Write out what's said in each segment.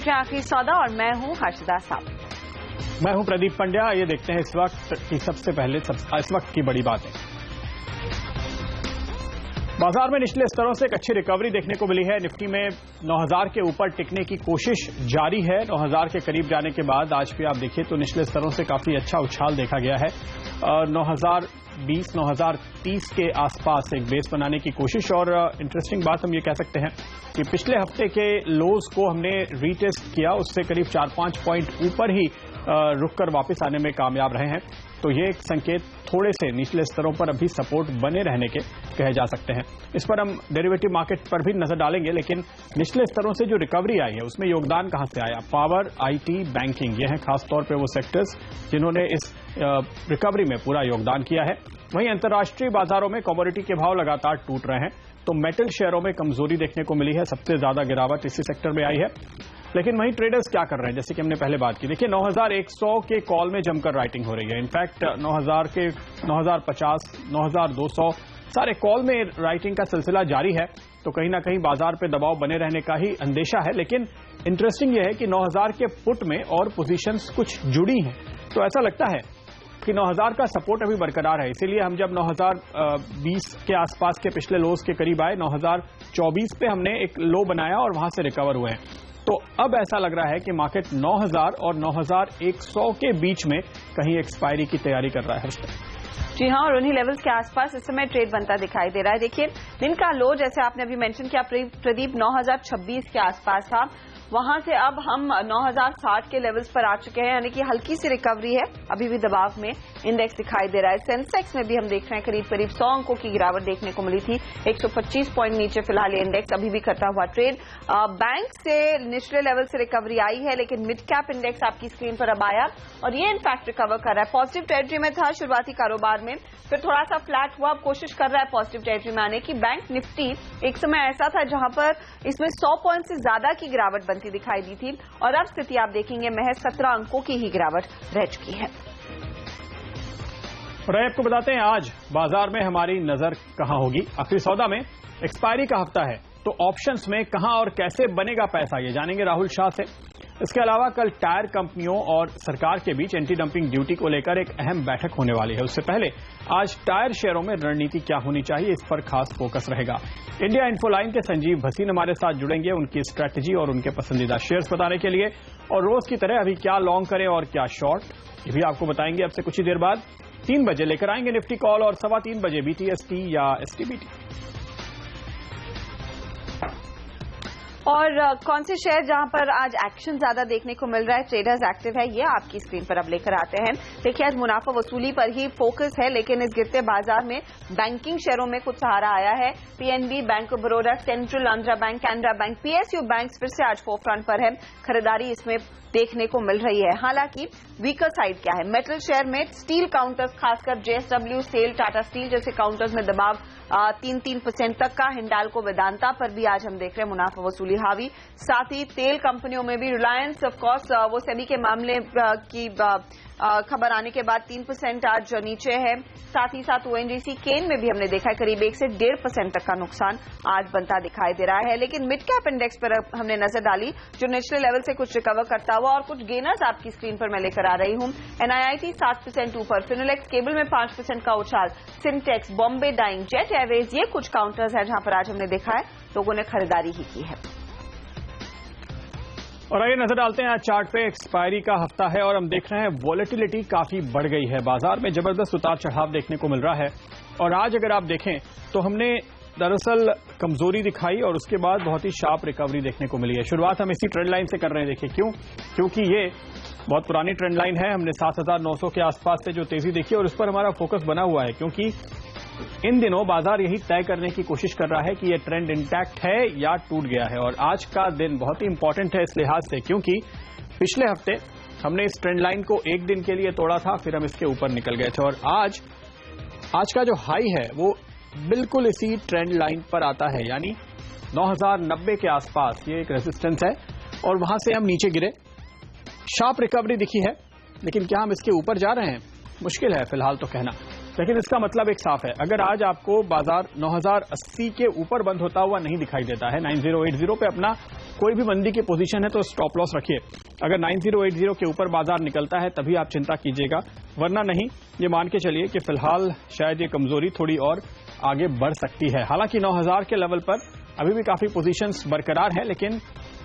देख रहे हैं आखिरी सौदा और मैं हूं हर्षदा साहब। मैं हूं प्रदीप पंड्या। ये देखते हैं इस वक्त की सबसे पहले इस वक्त की बड़ी बातें। बाजार में निचले स्तरों से एक अच्छी रिकवरी देखने को मिली है। निफ्टी में 9000 के ऊपर टिकने की कोशिश जारी है। 9000 के करीब जाने के बाद आज भी आप देखिए तो निचले स्तरों से काफी अच्छा उछाल देखा गया है। 9020 9030 के आसपास एक बेस बनाने की कोशिश। और इंटरेस्टिंग बात हम ये कह सकते हैं कि पिछले हफ्ते के लोज को हमने रीटेस्ट किया, उससे करीब 4-5 पॉइंट ऊपर ही रुककर वापस आने में कामयाब रहे हैं। तो ये एक संकेत थोड़े से निचले स्तरों पर अभी सपोर्ट बने रहने के कहे जा सकते हैं। इस पर हम डेरिवेटिव मार्केट पर भी नजर डालेंगे, लेकिन निचले स्तरों से जो रिकवरी आई है उसमें योगदान कहां से आया? पावर, आईटी, बैंकिंग, ये हैं खासतौर पे वो सेक्टर्स जिन्होंने इस रिकवरी में पूरा योगदान किया है। वहीं अंतर्राष्ट्रीय बाजारों में कमोडिटी के भाव लगातार टूट रहे हैं, तो मेटल शेयरों में कमजोरी देखने को मिली है। सबसे ज्यादा गिरावट इसी सेक्टर में आई है। लेकिन वहीं ट्रेडर्स क्या कर रहे हैं, जैसे कि हमने पहले बात की, देखिए 9100 के कॉल में जमकर राइटिंग हो रही है। इनफैक्ट 9000 के 9050 9200 सारे कॉल में राइटिंग का सिलसिला जारी है। तो कहीं ना कहीं बाजार पे दबाव बने रहने का ही अंदेशा है। लेकिन इंटरेस्टिंग यह है कि 9000 के पुट में और पोजीशंस कुछ जुड़ी हैं, तो ऐसा लगता है कि 9000 का सपोर्ट अभी बरकरार है। इसीलिए हम जब 9020 के आसपास के पिछले लोज के करीब आए, 9024 पे हमने एक लो बनाया और वहां से रिकवर हुए हैं। तो अब ऐसा लग रहा है कि मार्केट 9000 और 9100 के बीच में कहीं एक्सपायरी की तैयारी कर रहा है। जी हां, और उन्हीं लेवल्स के आसपास इस समय ट्रेड बनता दिखाई दे रहा है। देखिए दिन का लो, जैसे आपने अभी मेंशन किया प्रदीप, 9026 के आसपास था। वहां से अब हम 9060 के लेवल्स पर आ चुके हैं, यानी कि हल्की सी रिकवरी है। अभी भी दबाव में इंडेक्स दिखाई दे रहा है। सेंसेक्स में भी हम देख रहे हैं करीब 100 अंकों की गिरावट देखने को मिली थी। 125 पॉइंट नीचे फिलहाल ये इंडेक्स अभी भी करता हुआ ट्रेड। बैंक से निचले लेवल से रिकवरी आई है, लेकिन मिड कैप इंडेक्स आपकी स्क्रीन पर अब आया और ये इनफैक्ट रिकवर कर रहा है। पॉजिटिव टेरिटरी में था शुरुआती कारोबार में, फिर थोड़ा सा फ्लैट हुआ, अब कोशिश कर रहा है पॉजिटिव टेरिटरी में आने की। बैंक निफ्टी एक समय ऐसा था जहां पर इसमें 100 पॉइंट से ज्यादा की गिरावट बनती दिखाई दी थी, और अब स्थिति आप देखेंगे महज 17 अंकों की ही गिरावट रह चुकी है। और आपको बताते हैं आज बाजार में हमारी नजर कहां होगी। आखिरी सौदा में एक्सपायरी का हफ्ता है, तो ऑप्शंस में कहां और कैसे बनेगा पैसा, ये जानेंगे राहुल शाह से। इसके अलावा कल टायर कंपनियों और सरकार के बीच एंटी डंपिंग ड्यूटी को लेकर एक अहम बैठक होने वाली है। उससे पहले आज टायर शेयरों में रणनीति क्या होनी चाहिए, इस पर खास फोकस रहेगा। इंडिया इन्फोलाइन के संजीव भसीन हमारे साथ जुड़ेंगे उनकी स्ट्रैटेजी और उनके पसंदीदा शेयर्स बताने के लिए। और रोज की तरह अभी क्या लॉन्ग करें और क्या शॉर्ट, ये भी आपको बताएंगे। अब से कुछ ही देर बाद 3 बजे लेकर आएंगे निफ्टी कॉल और 3:15 बजे BTST या STBT। और कौन से शेयर जहां पर आज एक्शन ज्यादा देखने को मिल रहा है, ट्रेडर्स एक्टिव है, ये आपकी स्क्रीन पर अब लेकर आते हैं। देखिए आज मुनाफा वसूली पर ही फोकस है, लेकिन इस गिरते बाजार में बैंकिंग शेयरों में कुछ सहारा आया है। PNB, bank of Baroda, central, Andhra bank, Canara bank, PSU bank फिर से आज फोरफ्रंट पर है। खरीदारी इसमें देखने को मिल रही है। हालांकि वीकर साइड क्या है, मेटल शेयर में स्टील काउंटर्स, खासकर JSW, सेल, टाटा स्टील जैसे काउंटर्स में दबाव 3% तक का। हिंडाल्को, वेदांता पर भी आज हम देख रहे हैं मुनाफा वसूली हावी। साथ ही तेल कंपनियों में भी रिलायंस, ऑफ कोर्स वो सेबी के मामले की खबर आने के बाद 3% आज नीचे है। साथ ही साथ ONGC, केन में भी हमने देखा है करीब 1 से 1.5% तक का नुकसान आज बनता दिखाई दे रहा है। लेकिन मिड कैप इंडेक्स पर हमने नजर डाली, जो निचले लेवल से कुछ रिकवर करता हुआ, और कुछ गेनर्स आपकी स्क्रीन पर मैं लेकर आ रही हूं। NIIT 7% ऊपर, फिनोलेक्स केबल में 5% का उछाल, सिंटेक्स, बॉम्बे डाइंग, जेट एयरवेज, ये कुछ काउंटर्स है जहां पर आज हमने देखा है लोगों ने खरीदारी ही की है। और आइए नजर डालते हैं आज चार्ट पे। एक्सपायरी का हफ्ता है और हम देख रहे हैं वॉलेटिलिटी काफी बढ़ गई है। बाजार में जबरदस्त उतार चढ़ाव देखने को मिल रहा है। और आज अगर आप देखें तो हमने दरअसल कमजोरी दिखाई और उसके बाद बहुत ही शार्प रिकवरी देखने को मिली है। शुरुआत हम इसी ट्रेंड लाइन से कर रहे हैं। देखिए क्यों, क्योंकि ये बहुत पुरानी ट्रेंड लाइन है। हमने 7900 के आसपास से जो तेजी देखी और उस पर हमारा फोकस बना हुआ है, क्योंकि इन दिनों बाजार यही तय करने की कोशिश कर रहा है कि ये ट्रेंड इंटैक्ट है या टूट गया है। और आज का दिन बहुत ही इंपॉर्टेंट है इस लिहाज से, क्योंकि पिछले हफ्ते हमने इस ट्रेंड लाइन को एक दिन के लिए तोड़ा था, फिर हम इसके ऊपर निकल गए थे। और आज का जो हाई है वो बिल्कुल इसी ट्रेंड लाइन पर आता है, यानी 9090 के आसपास ये एक रेजिस्टेंस है और वहां से हम नीचे गिरे। शार्प रिकवरी दिखी है, लेकिन क्या हम इसके ऊपर जा रहे हैं, मुश्किल है फिलहाल तो कहना। लेकिन इसका मतलब एक साफ है, अगर आज आपको बाजार 9080 के ऊपर बंद होता हुआ नहीं दिखाई देता है, 9080 पे अपना कोई भी मंदी की पोजीशन है तो स्टॉप लॉस रखिए। अगर 9080 के ऊपर बाजार निकलता है तभी आप चिंता कीजिएगा, वरना नहीं। ये मान के चलिए कि फिलहाल शायद ये कमजोरी थोड़ी और आगे बढ़ सकती है। हालांकि 9000 के लेवल पर अभी भी काफी पोजीशंस बरकरार है, लेकिन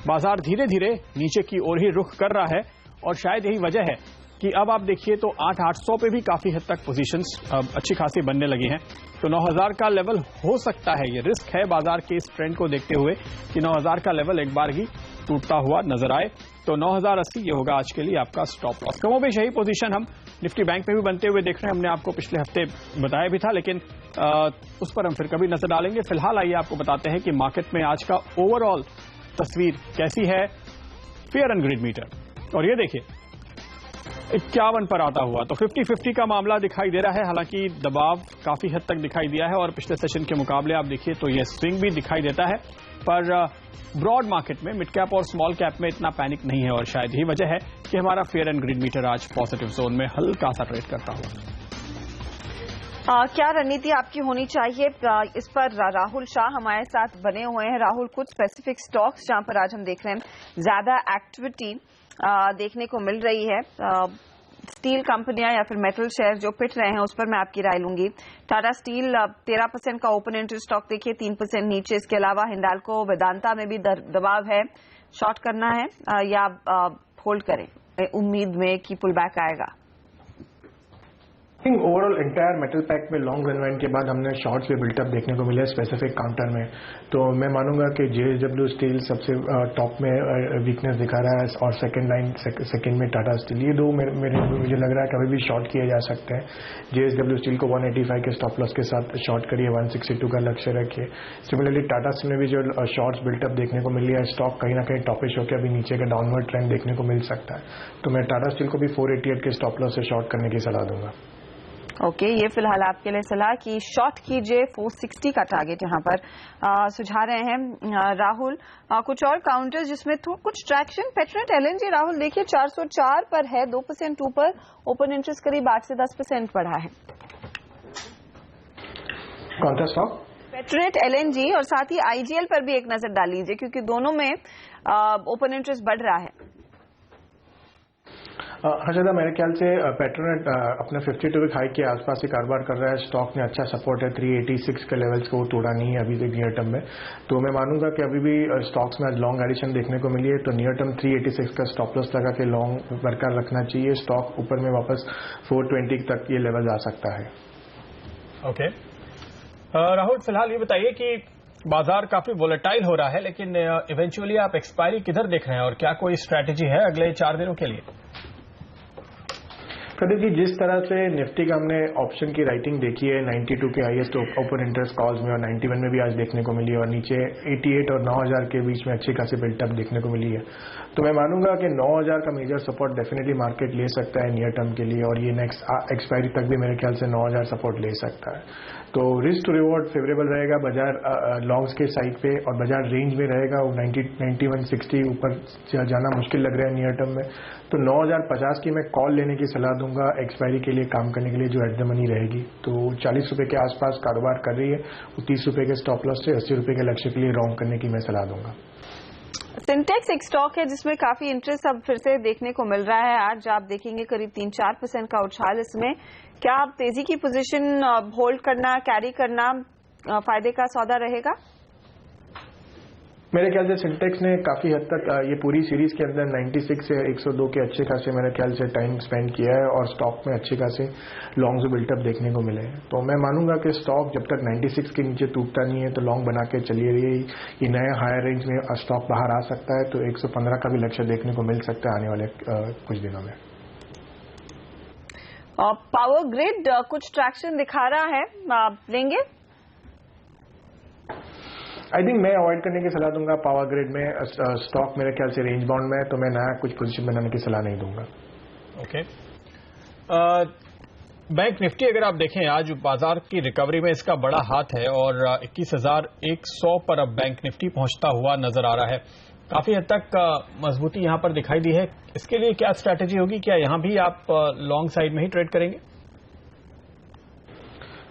बाजार धीरे धीरे नीचे की ओर ही रुख कर रहा है और शायद यही वजह है कि अब आप देखिए तो 8800 पे भी काफी हद तक पोजीशंस अच्छी खासी बनने लगी हैं। तो 9000 का लेवल हो सकता है, ये रिस्क है बाजार के इस ट्रेंड को देखते हुए कि 9000 का लेवल एक बार ही टूटता हुआ नजर आए। तो 9080 ये होगा आज के लिए आपका स्टॉप लॉस। कमोबेश यही पोजीशन हम निफ्टी बैंक पे भी बनते हुए देख रहे हैं, हमने आपको पिछले हफ्ते बताया भी था, लेकिन उस पर हम फिर कभी नजर डालेंगे। फिलहाल आइए आपको बताते हैं कि मार्केट में आज का ओवरऑल तस्वीर कैसी है। फेयर एंड ग्रिड मीटर और ये देखिए 51 पर आता हुआ, तो 50-50 का मामला दिखाई दे रहा है। हालांकि दबाव काफी हद तक दिखाई दिया है और पिछले सेशन के मुकाबले आप देखिए तो ये स्विंग भी दिखाई देता है, पर ब्रॉड मार्केट में मिड कैप और स्मॉल कैप में इतना पैनिक नहीं है और शायद यही वजह है कि हमारा फेयर एंड ग्रिड मीटर आज पॉजिटिव जोन में हल्का सा ट्रेड करता हुआ। क्या रणनीति आपकी होनी चाहिए, इस पर राहुल शाह हमारे साथ बने हुए हैं। राहुल, कुछ स्पेसिफिक स्टॉक्स जहां पर आज हम देख रहे हैं ज्यादा एक्टिविटी देखने को मिल रही है, स्टील कंपनियां या फिर मेटल शेयर जो पिट रहे हैं उस पर मैं आपकी राय लूंगी। टाटा स्टील 13% का ओपन इंटरेस्ट स्टॉक देखिए 3% नीचे। इसके अलावा हिंडाल्को, वेदांता में भी दबाव है, शॉर्ट करना है या होल्ड करें उम्मीद में कि पुल बैक आएगा? ओवरऑल एंटायर मेटल पैक में लॉन्ग अनवाइंड के बाद हमने शॉर्ट्स में बिल्टअप देखने को मिला स्पेसिफिक काउंटर में, तो मैं मानूंगा कि जेएसडब्ल्यू स्टील सबसे टॉप में वीकनेस दिखा रहा है और सेकंड में टाटा स्टील। ये दो मुझे लग रहा है कभी भी शॉर्ट किए जा सकते हैं। जेएसडब्ल्यू स्टील को 185 के स्टॉप लॉस के साथ शॉर्ट करिए, 162 का लक्ष्य रखिए। सिमिलरली टाटा स्टील में भी जो शॉर्ट्स बिल्टअप देखने को मिल रहा है, स्टॉक कहीं ना कहीं टॉपिश होकर अभी नीचे का डाउनवर्ड ट्रेंड देखने को मिल सकता है, तो मैं टाटा स्टील को भी 488 के स्टॉप लॉस से शॉर्ट करने की सलाह दूंगा। ओके, ये फिलहाल आपके लिए सलाह कि शॉर्ट कीजिए, 460 का टारगेट यहां पर सुझा रहे हैं राहुल। कुछ और काउंटर्स जिसमें कुछ ट्रैक्शन, पेट्रोनेट एलएनजी राहुल देखिए 404 पर है, 2% ऊपर, ओपन इंटरेस्ट करीब 8 से 10% बढ़ा है। कौन सा स्टॉक? पेट्रोनेट एलएनजी, और साथ ही आईजीएल पर भी एक नजर डाल लीजिए क्योंकि दोनों में ओपन इंटरेस्ट बढ़ रहा है। हर्षदा, मेरे ख्याल से पेट्रोनेट अपने 52 वीक हाई के आसपास ही कारोबार कर रहा है। स्टॉक में अच्छा सपोर्ट है, 386 के लेवल्स को तोड़ा नहीं है अभी तक नियर टर्म में, तो मैं मानूंगा कि अभी भी स्टॉक्स में आज लॉन्ग एडिशन देखने को मिली है, तो नियर टर्म 386 का स्टॉप लॉस लगा के लॉन्ग बरकरार रखना चाहिए। स्टॉक ऊपर में वापस 420 तक ये लेवल आ सकता है। ओके राहुल, फिलहाल ये बताइए कि बाजार काफी वोलेटाइल हो रहा है, लेकिन इवेंचुअली आप एक्सपायरी किधर देख रहे हैं और क्या कोई स्ट्रैटेजी है अगले 4 दिनों के लिए? प्रदीप जी, जिस तरह से निफ्टी का हमने ऑप्शन की राइटिंग देखी है 92 के हाईएस्ट ओपन इंटरेस्ट कॉल्स में और 91 में भी आज देखने को मिली है और नीचे 88 और 9000 के बीच में अच्छी खासी बिल्टअप देखने को मिली है, तो मैं मानूंगा कि 9000 का मेजर सपोर्ट डेफिनेटली मार्केट ले सकता है नियर टर्म के लिए, और ये नेक्स्ट एक्सपायरी तक भी मेरे ख्याल से 9000 सपोर्ट ले सकता है। तो रिस्क टू रिवॉर्ड फेवरेबल रहेगा बाजार लॉन्ग्स के साइड पे, और बाजार रेंज में रहेगा। 9160 ऊपर जाना मुश्किल लग रहा है नियर टर्म में, तो 9050 की मैं कॉल लेने की सलाह दूंगा एक्सपायरी के लिए काम करने के लिए जो एट द मनी रहेगी। तो 40 रुपए के आसपास कारोबार कर रही है, वो 30 रुपए के स्टॉप लॉस से 80 रुपए के लक्ष्य के लिए रॉन्ग करने की मैं सलाह दूंगा। सिंटेक्स एक स्टॉक है जिसमें काफी इंटरेस्ट अब फिर से देखने को मिल रहा है। आज आप देखेंगे करीब 3-4% का उछाल इसमें। क्या आप तेजी की पोजीशन होल्ड करना, कैरी करना फायदे का सौदा रहेगा? मेरे ख्याल से सिंटेक्स ने काफी हद तक ये पूरी सीरीज के अंदर 96 से 102 के अच्छे खासे मेरे ख्याल से टाइम स्पेंड किया है और स्टॉक में अच्छे खासे लॉन्ग बिल्टअप देखने को मिले हैं, तो मैं मानूंगा कि स्टॉक जब तक 96 के नीचे टूटता नहीं है तो लॉन्ग बना के चलिए रही। ये नए हायर रेंज में स्टॉक बाहर आ सकता है, तो 115 का भी लक्ष्य देखने को मिल सकता है आने वाले कुछ दिनों में। पावर ग्रिड कुछ ट्रैक्शन दिखा रहा है, लेंगे? आई थिंक मैं अवॉइड करने की सलाह दूंगा। पावर ग्रिड में स्टॉक मेरे ख्याल से रेंज बाउंड में है, तो मैं नया कुछ पोजीशन बनाने की सलाह नहीं दूंगा। ओके बैंक निफ्टी अगर आप देखें आज बाजार की रिकवरी में इसका बड़ा हाथ है और 21,100 पर अब बैंक निफ्टी पहुंचता हुआ नजर आ रहा है। काफी हद तक मजबूती यहां पर दिखाई दी है। इसके लिए क्या स्ट्रैटेजी होगी? क्या यहां भी आप लॉन्ग साइड में ही ट्रेड करेंगे?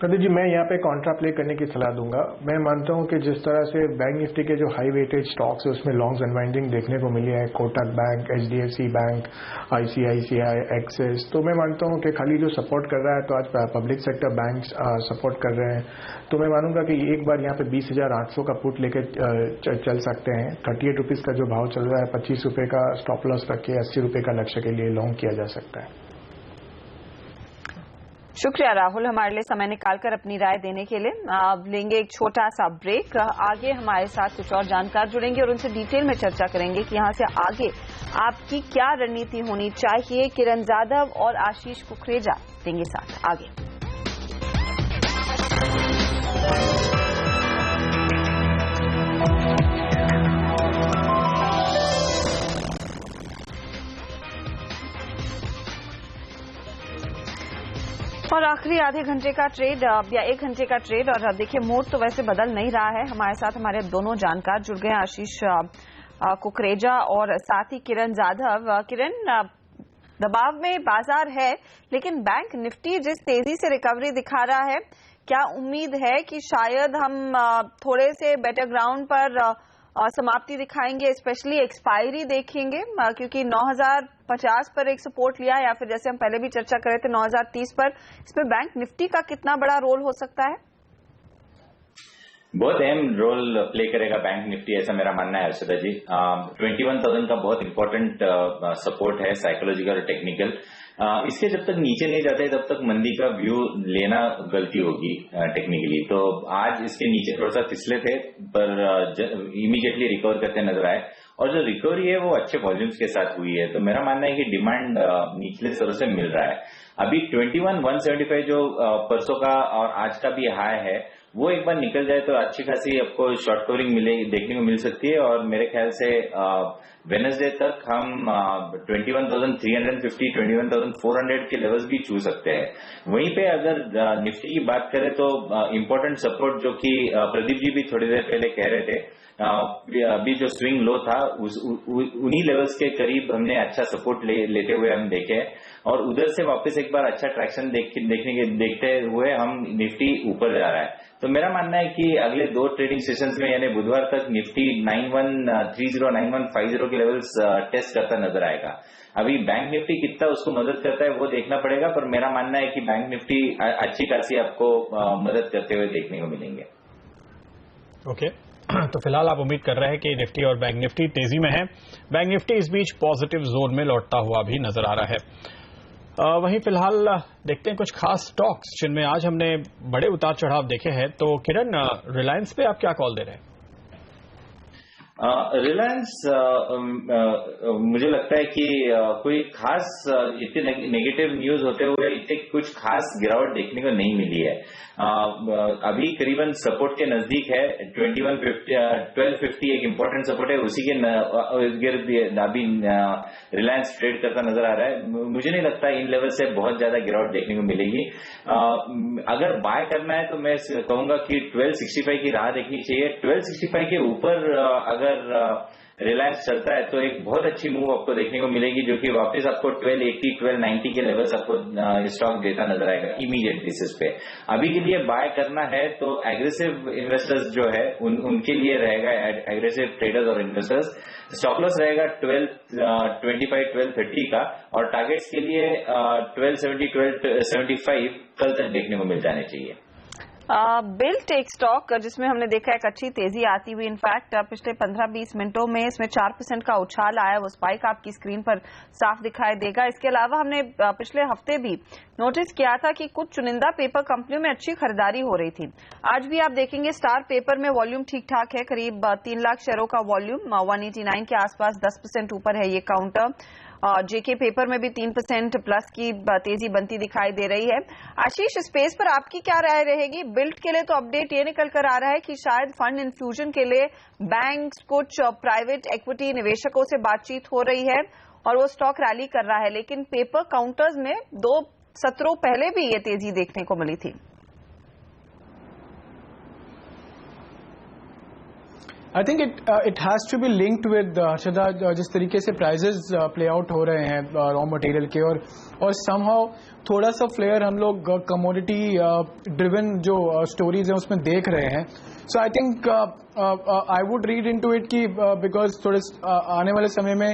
प्रदीप जी, मैं यहाँ पे कॉन्ट्रा प्ले करने की सलाह दूंगा। मैं मानता हूँ कि जिस तरह से बैंक निफ्टी के जो हाई वेटेज स्टॉक्स है उसमें लॉन्ग्स अनवाइंडिंग देखने को मिली है, Kotak bank, HDFC bank, ICICI, axis, तो मैं मानता हूँ कि खाली जो सपोर्ट कर रहा है तो आज पब्लिक सेक्टर बैंक सपोर्ट कर रहे हैं, तो मैं मानूंगा कि एक बार यहाँ पे 20,800 का पुट लेके चल सकते हैं। 38 रुपीज का जो भाव चल रहा है, 25 रुपए का स्टॉप लॉस रख के 80 रुपए का लक्ष्य के लिए लॉन्ग किया जा सकता है। शुक्रिया राहुल, हमारे लिए समय निकालकर अपनी राय देने के लिए। अब लेंगे एक छोटा सा ब्रेक। आगे हमारे साथ कुछ और जानकार जुड़ेंगे और उनसे डिटेल में चर्चा करेंगे कि यहां से आगे आपकी क्या रणनीति होनी चाहिए। किरण जाधव और आशीष कुकरेजा देंगे साथ आगे। और आखिरी आधे घंटे का ट्रेड या 1 घंटे का ट्रेड, और देखिए मूड तो वैसे बदल नहीं रहा है। हमारे साथ हमारे दोनों जानकार जुड़ गए हैं, आशीष कुकरेजा और साथ ही किरण जाधव। किरण, दबाव में बाजार है लेकिन बैंक निफ्टी जिस तेजी से रिकवरी दिखा रहा है, क्या उम्मीद है कि शायद हम थोड़े से बेटर ग्राउंड पर समाप्ति दिखाएंगे, स्पेशली एक्सपायरी देखेंगे, क्योंकि 9,050 पर एक सपोर्ट लिया, या फिर जैसे हम पहले भी चर्चा कर रहे थे 9,030 पर। इसमें बैंक निफ्टी का कितना बड़ा रोल हो सकता है? बहुत अहम रोल प्ले करेगा बैंक निफ्टी, ऐसा मेरा मानना है हर्षदा जी। 21,000 का बहुत इंपॉर्टेंट सपोर्ट है, साइकोलॉजिकल और टेक्निकल। इसके जब तक नीचे नहीं जाते तब तक मंदी का व्यू लेना गलती होगी टेक्निकली। तो आज इसके नीचे थोड़ा सा फिसले थे पर इमीडिएटली रिकवर करते नजर आए, और जो रिकवरी है वो अच्छे वॉल्यूम्स के साथ हुई है। तो मेरा मानना है कि डिमांड निचले स्तरों से मिल रहा है। अभी 21,175 जो परसों का और आज का भी हाई है, वो एक बार निकल जाए तो अच्छी खासी आपको शॉर्ट कवरिंग देखने को मिल सकती है। और मेरे ख्याल से वेडनेसडे तक हम 21,350, 21,400 के लेवल्स भी छू सकते हैं। वहीं पे अगर निफ्टी की बात करें तो इम्पोर्टेंट सपोर्ट जो कि प्रदीप जी भी थोड़ी देर पहले कह रहे थे, अभी जो स्विंग लो था उन्हीं लेवल्स के करीब हमने अच्छा सपोर्ट लेते हुए हम देखे, और उधर से वापस एक बार अच्छा ट्रैक्शन देखते हुए हम निफ्टी ऊपर जा रहा है। तो मेरा मानना है कि अगले 2 ट्रेडिंग सेशंस में यानी बुधवार तक निफ्टी 9130, 9150 के लेवल्स टेस्ट करता नजर आएगा। अभी बैंक निफ्टी कितना उसको मदद करता है वो देखना पड़ेगा, पर मेरा मानना है कि बैंक निफ्टी अच्छी खासी आपको मदद करते हुए देखने को मिलेंगे। ओके, तो फिलहाल आप उम्मीद कर रहे हैं कि निफ्टी और बैंक निफ्टी तेजी में है। बैंक निफ्टी इस बीच पॉजिटिव जोन में लौटता हुआ भी नजर आ रहा है। वहीं फिलहाल देखते हैं कुछ खास स्टॉक्स जिनमें आज हमने बड़े उतार चढ़ाव देखे हैं। तो किरण, रिलायंस पे आप क्या कॉल दे रहे हैं? रिलायंस मुझे लगता है कि कोई खास इतने नेगेटिव न्यूज होते हुए इतने कुछ खास गिरावट देखने को नहीं मिली है। अभी करीबन सपोर्ट के नजदीक है। 1250 एक इम्पोर्टेंट सपोर्ट है, उसी के गिर्द अभी रिलायंस ट्रेड करता नजर आ रहा है। मुझे नहीं लगता इन लेवल से बहुत ज्यादा गिरावट देखने को मिलेगी। अगर बाय करना है तो मैं कहूंगा कि 1265 की राह देखनी चाहिए। 1265 के ऊपर अगर रिलायंस चलता है तो एक बहुत अच्छी मूव आपको देखने को मिलेगी, जो कि वापस आपको 1280, 1290 के लेवल्स आपको स्टॉक देता नजर आएगा इमीडिएट बेसिस पे। अभी के लिए बाय करना है तो एग्रेसिव इन्वेस्टर्स जो है उनके लिए रहेगा, एग्रेसिव ट्रेडर्स और इन्वेस्टर्स। स्टॉप लॉस रहेगा 1225, 1230 का, और टारगेट्स के लिए 1270, 1275 कल तक देखने को मिल जाने चाहिए। बिल्ट एक स्टॉक जिसमें हमने देखा एक अच्छी तेजी आती हुई, इनफैक्ट पिछले 15-20 मिनटों में इसमें 4% का उछाल आया, वो स्पाइक आपकी स्क्रीन पर साफ दिखाई देगा। इसके अलावा हमने पिछले हफ्ते भी नोटिस किया था कि कुछ चुनिंदा पेपर कंपनियों में अच्छी खरीदारी हो रही थी। आज भी आप देखेंगे स्टार पेपर में वॉल्यूम ठीक ठाक है, करीब 3 लाख शेयरों का वॉल्यूम, 189 के आसपास 10% ऊपर है ये काउंटर। जेके पेपर में भी 3% प्लस की तेजी बनती दिखाई दे रही है। आशीष, स्पेस पर आपकी क्या राय रहेगी? बिल्ट के लिए तो अपडेट ये निकल कर आ रहा है कि शायद फंड इन्फ्यूजन के लिए बैंक्स, कुछ प्राइवेट इक्विटी निवेशकों से बातचीत हो रही है और वो स्टॉक रैली कर रहा है, लेकिन पेपर काउंटर्स में 2 सत्रों पहले भी ये तेजी देखने को मिली थी। I think it has to be linked with Harshada, जिस तरीके से प्राइजेस प्ले आउट हो रहे हैं रॉ मटेरियल के, और समहाउ थोड़ा सा फ्लेयर हम लोग कमोडिटी ड्रिवन जो स्टोरीज हैं उसमें देख रहे हैं. So I think I would read into it कि बिकॉज थोड़े आने वाले समय में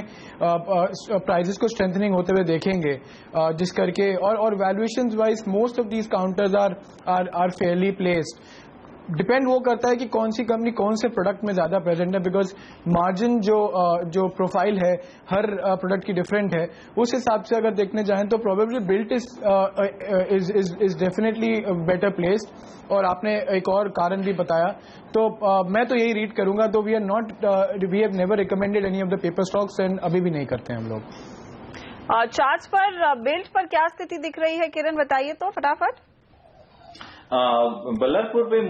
प्राइजेस को स्ट्रेंथनिंग होते हुए देखेंगे, जिस करके और valuations wise most of these counters are fairly placed. Depend वो करता है कि कौन सी कंपनी कौन से प्रोडक्ट में ज्यादा प्रेजेंट है, बिकॉज मार्जिन जो प्रोफाइल है हर प्रोडक्ट की डिफरेंट है. उस हिसाब से अगर देखने जाएं तो probably built is definitely better placed. और आपने एक और कारण भी बताया, तो मैं तो यही रीड करूंगा. तो we have never recommended any of the paper stocks and अभी भी नहीं करते हैं हम लोग. चार्ट्स पर बिल्ट पर क्या स्थिति दिख रही है किरण, बताइए तो फटाफट. बल्लभपुर पे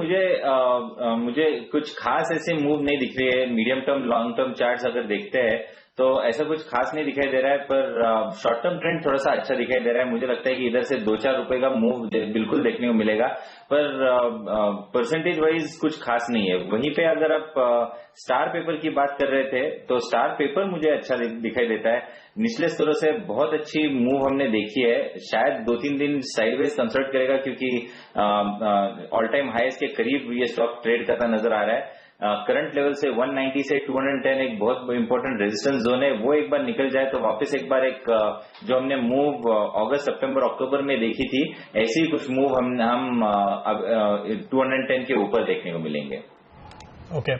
मुझे कुछ खास ऐसे मूव नहीं दिख रही है. Medium term long term charts अगर देखते हैं तो ऐसा कुछ खास नहीं दिखाई दे रहा है, पर शॉर्ट टर्म ट्रेंड थोड़ा सा अच्छा दिखाई दे रहा है. मुझे लगता है कि इधर से 2-4 रुपए का मूव बिल्कुल देखने को मिलेगा, पर परसेंटेज वाइज कुछ खास नहीं है. वहीं पे अगर आप स्टार पेपर की बात कर रहे थे तो स्टार पेपर मुझे अच्छा दिखाई देता है. निचले स्तरों से बहुत अच्छी मूव हमने देखी है. शायद 2-3 दिन साइडवेज कंसल्ट करेगा, क्योंकि ऑल टाइम हाईएस्ट के करीब ये स्टॉक ट्रेड करता नजर आ रहा है. करंट लेवल से 190 से 210 एक बहुत इंपॉर्टेंट रेजिस्टेंस जोन है. वो एक बार निकल जाए तो वापस एक बार जो हमने मूव अगस्त सितंबर अक्टूबर में देखी थी, ऐसी कुछ मूव हम 210 के ऊपर देखने को मिलेंगे. ओके.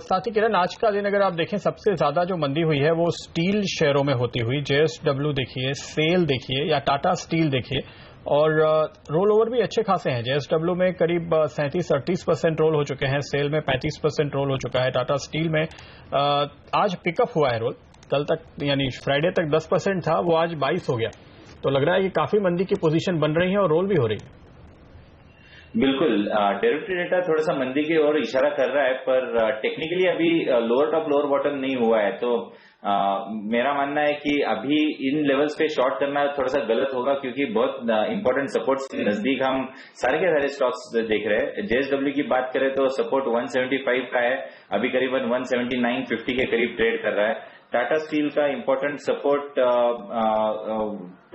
साथ ही किरण, आज का दिन अगर आप देखें सबसे ज्यादा जो मंदी हुई है वो स्टील शेयरों में होती हुई. JSW देखिए, सेल देखिए या टाटा स्टील देखिए, और रोल ओवर भी अच्छे खासे हैं. JSW में करीब 37-38% रोल हो चुके हैं, सेल में 35% रोल हो चुका है, टाटा स्टील में आज पिकअप हुआ है रोल. कल तक यानी फ्राइडे तक 10% था, वो आज 22 हो गया. तो लग रहा है कि काफी मंदी की पोजीशन बन रही है और रोल भी हो रही है. बिल्कुल, डेरिवेटिव डेटा थोड़ा सा मंदी की ओर इशारा कर रहा है, पर टेक्निकली अभी लोअर टॉप लोअर बॉटम नहीं हुआ है. तो मेरा मानना है कि अभी इन लेवल्स पे शॉर्ट करना थोड़ा सा गलत होगा, क्योंकि बहुत इंपॉर्टेंट सपोर्ट्स के नजदीक हम सारे के सारे स्टॉक्स देख रहे हैं. JSW की बात करें तो सपोर्ट 175 का है, अभी करीबन 179.50 के करीब ट्रेड कर रहा है. टाटा स्टील का इंपॉर्टेंट सपोर्ट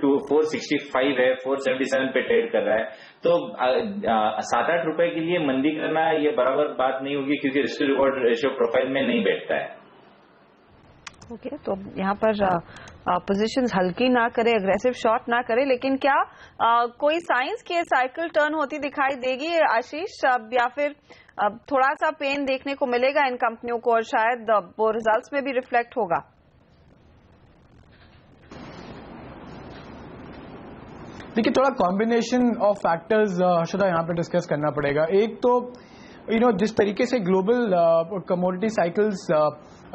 465 है, 477 पे ट्रेड कर रहा है. तो 7-8 रुपए के लिए मंदी करना ये बराबर बात नहीं होगी, क्योंकि risk to reward ratio profile में नहीं बैठता है. ओके, तो यहाँ पर पोजीशंस हल्की ना करे, अग्रेसिव शॉट ना करे, लेकिन क्या कोई साइंस की साइकिल टर्न होती दिखाई देगी आशीष, या फिर थोड़ा सा पेन देखने को मिलेगा इन कंपनियों को और शायद वो रिजल्ट्स में भी रिफ्लेक्ट होगा? देखिए, थोड़ा कॉम्बिनेशन ऑफ फैक्टर्स हर्षदा यहाँ पे डिस्कस करना पड़ेगा. एक तो जिस तरीके से ग्लोबल कमोडिटी साइकिल्स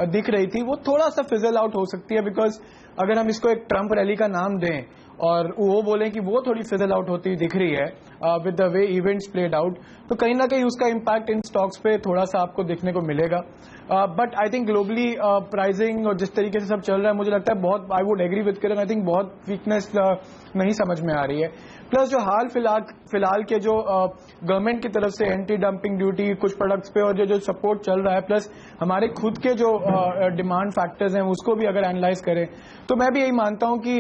दिख रही थी वो थोड़ा सा फिजल आउट हो सकती है, बिकॉज अगर हम इसको एक ट्रम्प रैली का नाम दें और वो बोलें कि वो थोड़ी फिजल आउट होती दिख रही है with the way events played out, तो कहीं ना कहीं उसका इम्पैक्ट इन स्टॉक्स पे थोड़ा सा आपको देखने को मिलेगा. But I think globally pricing और जिस तरीके से सब चल रहा है, मुझे लगता है बहुत, I would agree with Kiran, I think बहुत वीकनेस नहीं समझ में आ रही है. प्लस जो हाल फिलहाल के जो गवर्नमेंट की तरफ से एंटी डंपिंग ड्यूटी कुछ प्रोडक्ट्स पे और जो सपोर्ट चल रहा है, प्लस हमारे खुद के जो डिमांड फैक्टर्स हैं उसको भी अगर एनालाइज करें, तो मैं भी यही मानता हूं कि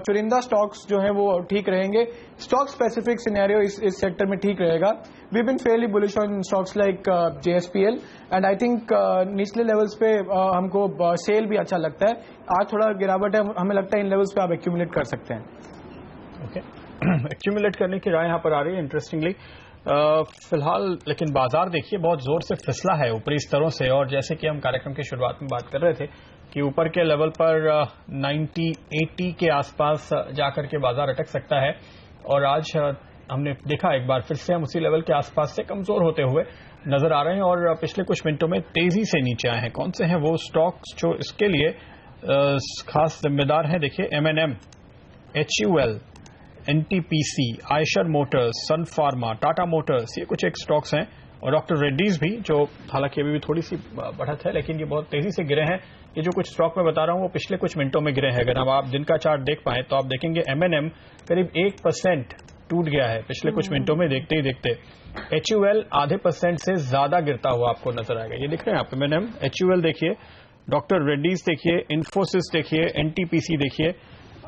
चुनिंदा स्टॉक्स जो हैं वो ठीक रहेंगे. स्टॉक स्पेसिफिक सिनेरियो इस सेक्टर में ठीक रहेगा. We been fairly bullish on stocks like JSPL and I think निचले लेवल्स पे हमको सेल भी अच्छा लगता है. आज थोड़ा गिरावट है, हमें लगता है इन लेवल्स पे आप एक्यूमुलेट कर सकते हैं. ओके, एक्यूमुलेट करने की राय यहाँ पर आ रही है इंटरेस्टिंगली. फिलहाल लेकिन बाजार देखिए बहुत जोर से फिसला है ऊपरी स्तरों से, और जैसे कि हम कार्यक्रम की शुरुआत में बात कर रहे थे कि ऊपर के लेवल पर 90-80 के आसपास जाकर के बाजार अटक सकता है, और आज हमने देखा एक बार फिर से हम उसी लेवल के आसपास से कमजोर होते हुए नजर आ रहे हैं और पिछले कुछ मिनटों में तेजी से नीचे आए हैं. कौन से हैं वो स्टॉक्स जो इसके लिए खास जिम्मेदार हैं? देखिए, M&M, HUL, NTPC, Eicher Motors, Sun Pharma, Tata Motors, ये कुछ एक स्टॉक्स हैं, और डॉक्टर रेड्डीज भी, जो हालांकि अभी भी थोड़ी सी बढ़त है लेकिन ये बहुत तेजी से गिरे हैं. ये जो कुछ स्टॉक मैं बता रहा हूं वो पिछले कुछ मिनटों में गिरे हैं. अगर आप दिन का चार्ट देख पाएं तो आप देखेंगे M&M करीब 1% टूट गया है पिछले कुछ मिनटों में देखते ही देखते। HUL आधे % से ज्यादा गिरता हुआ आपको नजर आएगा। ये दिख रहे हैं आप M&M, HUL देखिए, डॉक्टर रेड्डीज देखिए, इन्फोसिस देखिए, NTPC देखिए,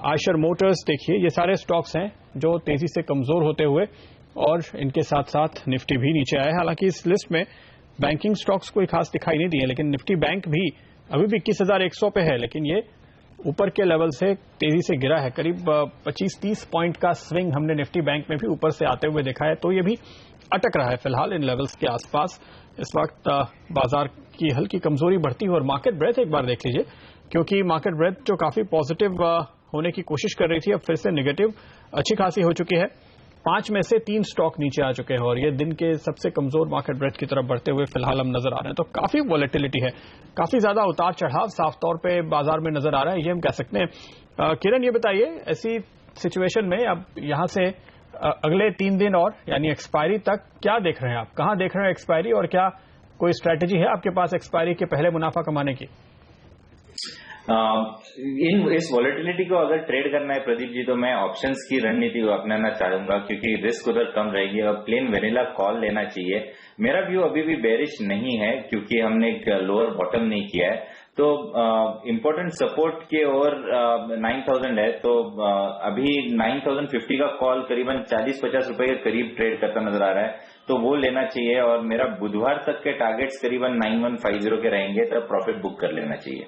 आयशर मोटर्स देखिए, ये सारे स्टॉक्स हैं जो तेजी से कमजोर होते हुए और इनके साथ साथ निफ्टी भी नीचे आया है। हालांकि इस लिस्ट में बैंकिंग स्टॉक्स कोई खास दिखाई नहीं दिए, लेकिन निफ्टी बैंक भी अभी भी 21,100 पे है, लेकिन ये ऊपर के लेवल से तेजी से गिरा है। करीब 25-30 पॉइंट का स्विंग हमने निफ्टी बैंक में भी ऊपर से आते हुए देखा है, तो ये भी अटक रहा है फिलहाल इन लेवल्स के आसपास। इस वक्त बाजार की हल्की कमजोरी बढ़ती है और मार्केट ब्रेथ एक बार देख लीजिए, क्योंकि मार्केट ब्रेथ जो काफी पॉजिटिव होने की कोशिश कर रही थी, अब फिर से नेगेटिव अच्छी खासी हो चुकी है। 5 में से 3 स्टॉक नीचे आ चुके हैं और ये दिन के सबसे कमजोर मार्केट ब्रेथ की तरफ बढ़ते हुए फिलहाल हम नजर आ रहे हैं। तो काफी वॉलेटिलिटी है, काफी ज्यादा उतार चढ़ाव साफ तौर पे बाजार में नजर आ रहा है, ये हम कह सकते हैं। किरण, ये बताइए, ऐसी सिचुएशन में अब यहां से अगले 3 दिन और यानी एक्सपायरी तक क्या देख रहे हैं आप? कहां देख रहे हैं एक्सपायरी, और क्या कोई स्ट्रैटेजी है आपके पास एक्सपायरी के पहले मुनाफा कमाने की? इस वॉलेटिलिटी को अगर ट्रेड करना है प्रदीप जी, तो मैं ऑप्शंस की रणनीति को अपनाना चाहूंगा, क्योंकि रिस्क उधर कम रहेगी और प्लेन वेनिला कॉल लेना चाहिए। मेरा व्यू अभी भी बेरिश नहीं है, क्योंकि हमने एक लोअर बॉटम नहीं किया है। तो इम्पोर्टेंट सपोर्ट के ओर 9,000 है, तो अभी 9,050 का कॉल करीबन 40-50 रुपए के करीब ट्रेड करता नजर आ रहा है, तो वो लेना चाहिए। और मेरा बुधवार तक के टारगेट्स करीबन 9150 के रहेंगे, तब प्रॉफिट बुक कर लेना चाहिए।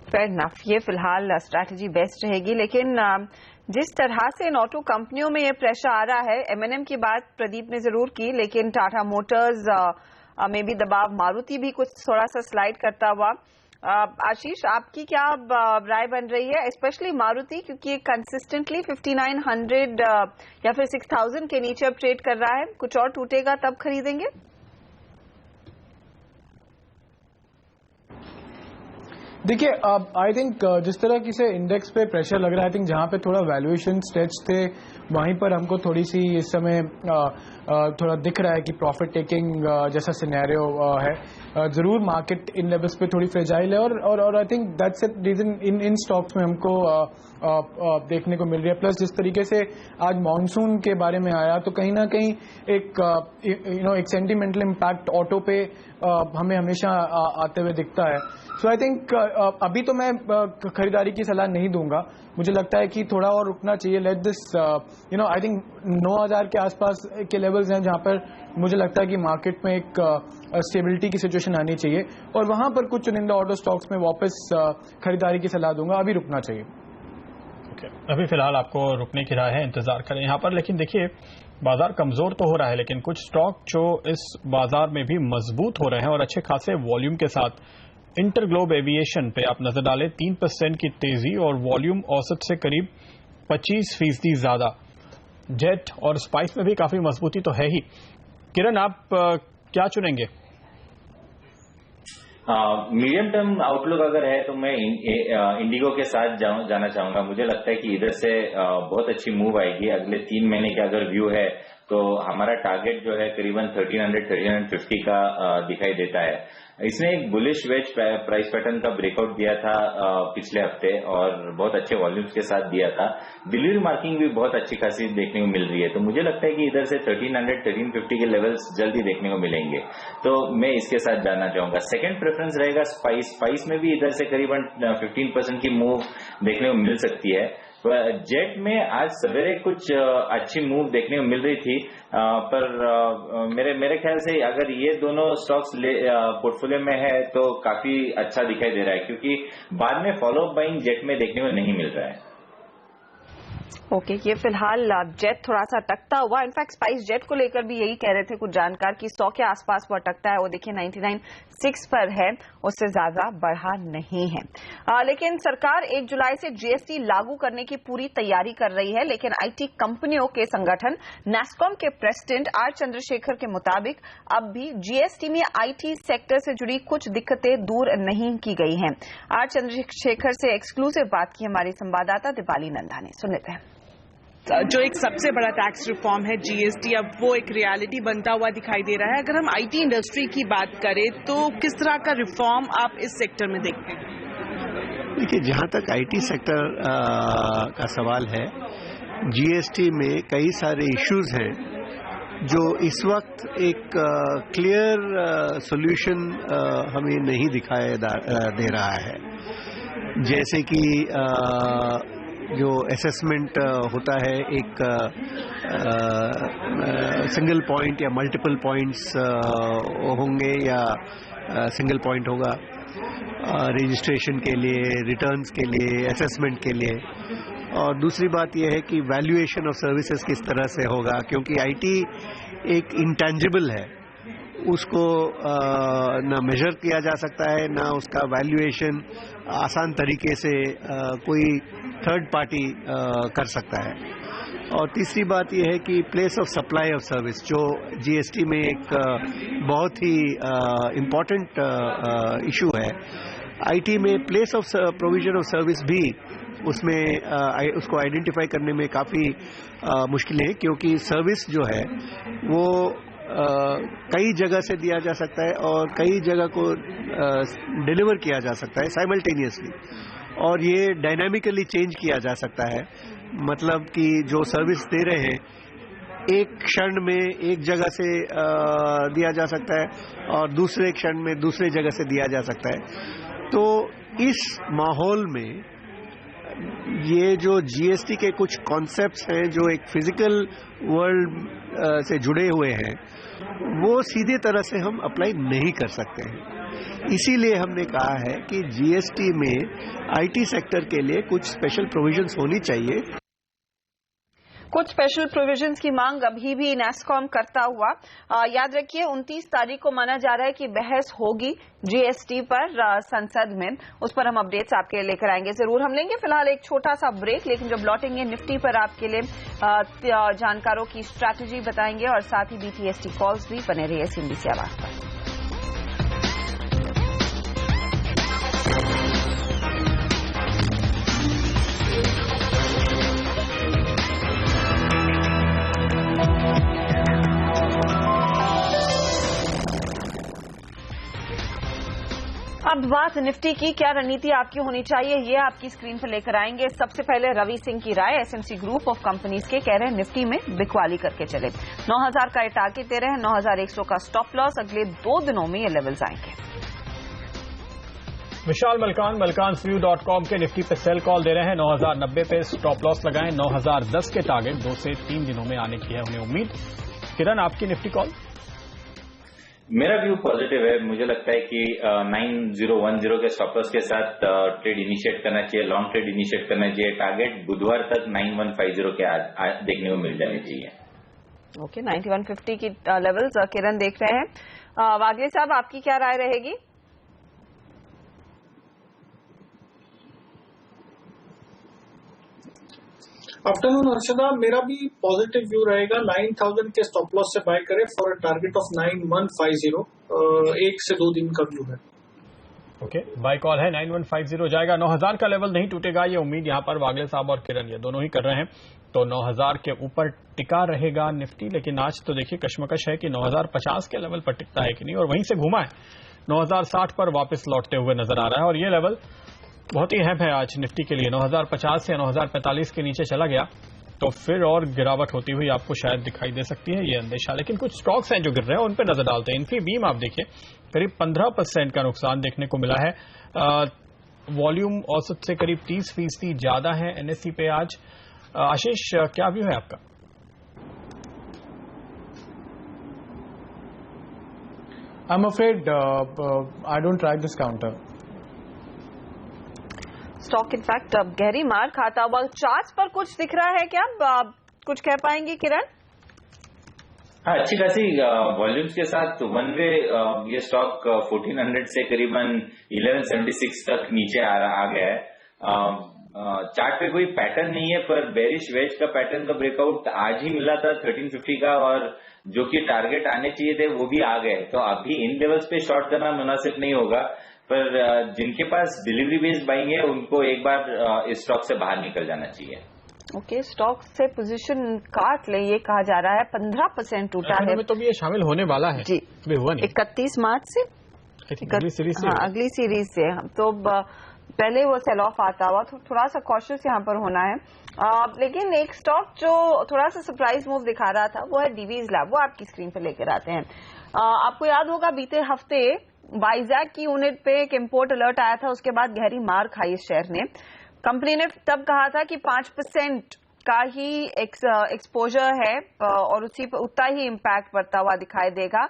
फेयर इनफ, ये फिलहाल स्ट्रैटेजी बेस्ट रहेगी। लेकिन जिस तरह से इन ऑटो कंपनियों में ये प्रेशर आ रहा है, M&M की बात प्रदीप ने जरूर की, लेकिन टाटा मोटर्स में भी दबाव, मारुति भी कुछ थोड़ा सा स्लाइड करता हुआ। आशीष, आपकी क्या राय बन रही है, स्पेशली मारुति, क्योंकि कंसिस्टेंटली 5900 या फिर 6000 के नीचे अब ट्रेड कर रहा है, कुछ और टूटेगा तब खरीदेंगे? देखिए, आई थिंक जिस तरह की से इंडेक्स पे प्रेशर लग रहा है, आई थिंक जहां पे थोड़ा वैल्यूएशन स्टेज थे वहीं पर हमको थोड़ी सी इस समय थोड़ा दिख रहा है कि प्रॉफिट टेकिंग जैसा सिनेरियो है। जरूर मार्केट इन लेवल्स पे थोड़ी फ्रेजाइल है और I think that's it reason in stocks में हमको देखने को मिल रही है। प्लस जिस तरीके से आज मॉनसून के बारे में आया, तो कहीं ना कहीं एक सेंटिमेंटल इम्पैक्ट ऑटो पे हमें हमेशा आते हुए दिखता है। सो आई थिंक अभी तो मैं खरीदारी की सलाह नहीं दूंगा, मुझे लगता है कि थोड़ा और रुकना चाहिए। लेट दिस आई थिंक 9,000 के आसपास के लेवल्स हैं जहां पर मुझे लगता है कि मार्केट में एक स्टेबिलिटी की सिचुएशन आनी चाहिए, और वहां पर कुछ चुनिंदा ऑटो स्टॉक्स में वापस खरीदारी की सलाह दूंगा। अभी रुकना चाहिए। अभी फिलहाल आपको रुकने की राय है, इंतजार करें यहाँ पर। लेकिन देखिए, बाजार कमजोर तो हो रहा है, लेकिन कुछ स्टॉक जो इस बाजार में भी मजबूत हो रहे हैं और अच्छे खासे वॉल्यूम के साथ। इंटरग्लोब एविएशन पे आप नजर डालें, 3% की तेजी और वॉल्यूम औसत से करीब 25% ज्यादा। जेट और स्पाइस में भी काफी मजबूती तो है ही। किरण, आप क्या चुनेंगे? मीडियम टर्म आउटलुक अगर है तो मैं इंडिगो के साथ जाना चाहूंगा। मुझे लगता है कि इधर से बहुत अच्छी मूव आएगी। अगले 3 महीने का अगर व्यू है तो हमारा टारगेट जो है करीबन 1300-1350 का दिखाई देता है। इसने एक बुलिश वेज प्राइस पैटर्न का ब्रेकआउट दिया था पिछले हफ्ते, और बहुत अच्छे वॉल्यूम्स के साथ दिया था। डिलीवरी मार्किंग भी बहुत अच्छी खासी देखने को मिल रही है, तो मुझे लगता है कि इधर से 1300-1350 के लेवल्स जल्दी देखने को मिलेंगे, तो मैं इसके साथ जाना चाहूंगा। सेकंड प्रेफरेंस रहेगा स्पाइस में भी इधर से करीबन 15% की मूव देखने को मिल सकती है। जेट में आज सवेरे कुछ अच्छी मूव देखने को मिल रही थी, पर मेरे ख्याल से अगर ये दोनों स्टॉक्स पोर्टफोलियो में है तो काफी अच्छा दिखाई दे रहा है, क्योंकि बाद में फॉलो अप बाइंग जेट में देखने को नहीं मिल रहा है। ओके, ये फिलहाल जेट थोड़ा सा अटकता हुआ। इनफैक्ट स्पाइस जेट को लेकर भी यही कह रहे थे कुछ जानकार कि 100 के आसपास वो अटकता है। वो देखिए 99.6 पर है, उससे ज्यादा बढ़ा नहीं है। लेकिन सरकार 1 जुलाई से जीएसटी लागू करने की पूरी तैयारी कर रही है, लेकिन आईटी कंपनियों के संगठन नैस्कॉम के प्रेसिडेंट आर चंद्रशेखर के मुताबिक अब भी जीएसटी में आईटी सेक्टर से जुड़ी कुछ दिक्कतें दूर नहीं की गई हैं। आर चंद्रशेखर से एक्सक्लूसिव बात की हमारी संवाददाता दीपाली नंदा ने। सुन लेते हैं। जो एक सबसे बड़ा टैक्स रिफॉर्म है जीएसटी, अब वो एक रियलिटी बनता हुआ दिखाई दे रहा है। अगर हम आईटी इंडस्ट्री की बात करें तो किस तरह का रिफॉर्म आप इस सेक्टर में देखते हैं? देखिए, जहां तक आईटी सेक्टर का सवाल है, जीएसटी में कई सारे इश्यूज हैं जो इस वक्त एक क्लियर सॉल्यूशन हमें नहीं दिखाई दे रहा है। जैसे कि जो असेसमेंट होता है, एक सिंगल पॉइंट या मल्टीपल पॉइंट्स होंगे या सिंगल पॉइंट होगा रजिस्ट्रेशन के लिए, रिटर्न्स के लिए, असेसमेंट के लिए। और दूसरी बात यह है कि वैल्यूएशन ऑफ सर्विसेज किस तरह से होगा, क्योंकि आईटी एक इंटेंजिबल है, उसको ना मेजर किया जा सकता है, ना उसका वैल्यूएशन आसान तरीके से कोई थर्ड पार्टी कर सकता है। और तीसरी बात यह है कि place of supply of service, जो जीएसटी में एक बहुत ही इम्पोर्टेंट इशू है। आईटी में place of provision of service भी उसमें उसको आइडेंटिफाई करने में काफ़ी मुश्किलें हैं, क्योंकि सर्विस जो है वो कई जगह से दिया जा सकता है और कई जगह को डिलीवर किया जा सकता है साइमल्टेनियसली, और ये डायनामिकली चेंज किया जा सकता है। मतलब कि जो सर्विस दे रहे हैं एक क्षण में एक जगह से दिया जा सकता है और दूसरे क्षण में दूसरे जगह से दिया जा सकता है। तो इस माहौल में ये जो जीएसटी के कुछ कॉन्सेप्ट्स हैं जो एक फिजिकल वर्ल्ड से जुड़े हुए हैं, वो सीधे तरह से हम अप्लाई नहीं कर सकते हैं। इसीलिए हमने कहा है कि जीएसटी में आईटी सेक्टर के लिए कुछ स्पेशल प्रोविजंस होनी चाहिए। कुछ स्पेशल प्रोविजंस की मांग अभी भी नैस्कॉम करता हुआ। याद रखिए 29 तारीख को माना जा रहा है कि बहस होगी जीएसटी पर संसद में, उस पर हम अपडेट्स आपके लिए लेकर आएंगे। जरूर हम लेंगे फिलहाल एक छोटा सा ब्रेक, लेकिन जब लौटेंगे निफ्टी पर आपके लिए जानकारों की स्ट्रैटेजी बताएंगे और साथ ही बीटीएसटी कॉल्स भी। बने रहिए सीएनबीसी आवाज पर। अब बात निफ्टी की, क्या रणनीति आपकी होनी चाहिए ये आपकी स्क्रीन पर लेकर आएंगे। सबसे पहले रवि सिंह की राय, एसएमसी ग्रुप ऑफ कंपनीज के, कह रहे हैं निफ्टी में बिकवाली करके चले। 9000 का टारगेट दे रहे हैं, 9100 का स्टॉप लॉस, अगले 2 दिनों में ये लेवल्स आएंगे। विशाल मलकान malkansview.com के निफ्टी पे सेल कॉल दे रहे हैं, 9090 पे स्टॉप लॉस लगाएं, 9010 के टारगेट 2 से 3 दिनों में आने की है उन्हें उम्मीद। किरण, आपकी निफ्टी कॉल? मेरा व्यू पॉजिटिव है। मुझे लगता है कि 9010 के स्टॉप लॉस के साथ ट्रेड इनिशिएट करना चाहिए, लॉन्ग ट्रेड इनिशिएट करना चाहिए। टारगेट बुधवार तक 9150 के देखने को मिल जाने चाहिए। ओके, 9150 की लेवल्स किरण देख रहे हैं। वागले साहब, आपकी क्या राय रहेगी? आफ्टरनून हर्षदा, मेरा भी पॉजिटिव व्यू रहेगा। 9000 के स्टॉप लॉस से बाय करें फॉर अ टारगेट ऑफ 9150। 1 से 2 दिन का व्यू है। ओके, बाय कॉल है, 9150 जाएगा। 9000 का लेवल नहीं टूटेगा, ये उम्मीद यहां पर वागले साहब और किरण ये दोनों ही कर रहे हैं। तो 9000 के ऊपर टिका रहेगा निफ्टी, लेकिन आज तो देखिए कश्मकश है कि 9050 के लेवल पर टिकता है कि नहीं, और वहीं से घुमा है 9060 पर वापस लौटते हुए नजर आ रहा है। और ये लेवल बहुत ही अहम है आज निफ्टी के लिए। 9050 से 9045 के नीचे चला गया तो फिर और गिरावट होती हुई आपको शायद दिखाई दे सकती है, ये अंदेशा। लेकिन कुछ स्टॉक्स हैं जो गिर रहे हैं, उन पर नजर डालते हैं। इन्फीबीम आप देखिए करीब 15% का नुकसान देखने को मिला है। वॉल्यूम औसत से करीब 30% ज्यादा है एनएससी पे आज। आशीष, क्या व्यू है आपका? I'm afraid I don't track this counter. Stock in fact अब गहरी मार खाता हुआ। चार्ट्स पर कुछ दिख रहा है क्या? कुछ कह पाएंगे किरण? हाँ, अच्छी खासी वॉल्यूम्स के साथ वन वे ये स्टॉक 1400 से करीबन 1176 तक नीचे आ गया है। चार्ट पे कोई पैटर्न नहीं है, पर बेरिश वेज का पैटर्न का ब्रेकआउट आज ही मिला था 1350 का, और जो कि टारगेट आने चाहिए थे वो भी आ गए। तो अभी इन लेवल्स पे शॉर्ट करना मुनासिब नहीं होगा, पर जिनके पास डिलीवरी बेस्ड बाइंग है उनको एक बार इस स्टॉक से बाहर निकल जाना चाहिए। ओके, स्टॉक से पोजीशन काट ले, ये कहा जा रहा है। 15% टूटा है। तो भी ये शामिल होने वाला है जी, हुआ नहीं। 31 मार्च से अगली सीरीज से। हाँ, अगली सीरीज से। तो पहले वो सेल ऑफ आता हुआ, तो थोड़ा सा कॉशियस यहाँ पर होना है। लेकिन एक स्टॉक जो थोड़ा सा सरप्राइज मूव दिखा रहा था वो है डीवीज लैब, वो आपकी स्क्रीन पर लेकर आते हैं। आपको याद होगा बीते हफ्ते वाइजैक की यूनिट पे एक इम्पोर्ट अलर्ट आया था, उसके बाद गहरी मार खाई इस शेयर ने। कंपनी ने तब कहा था कि 5% का ही एक्सपोजर है और उसी पर उतना ही इम्पैक्ट पड़ता हुआ दिखाई देगा।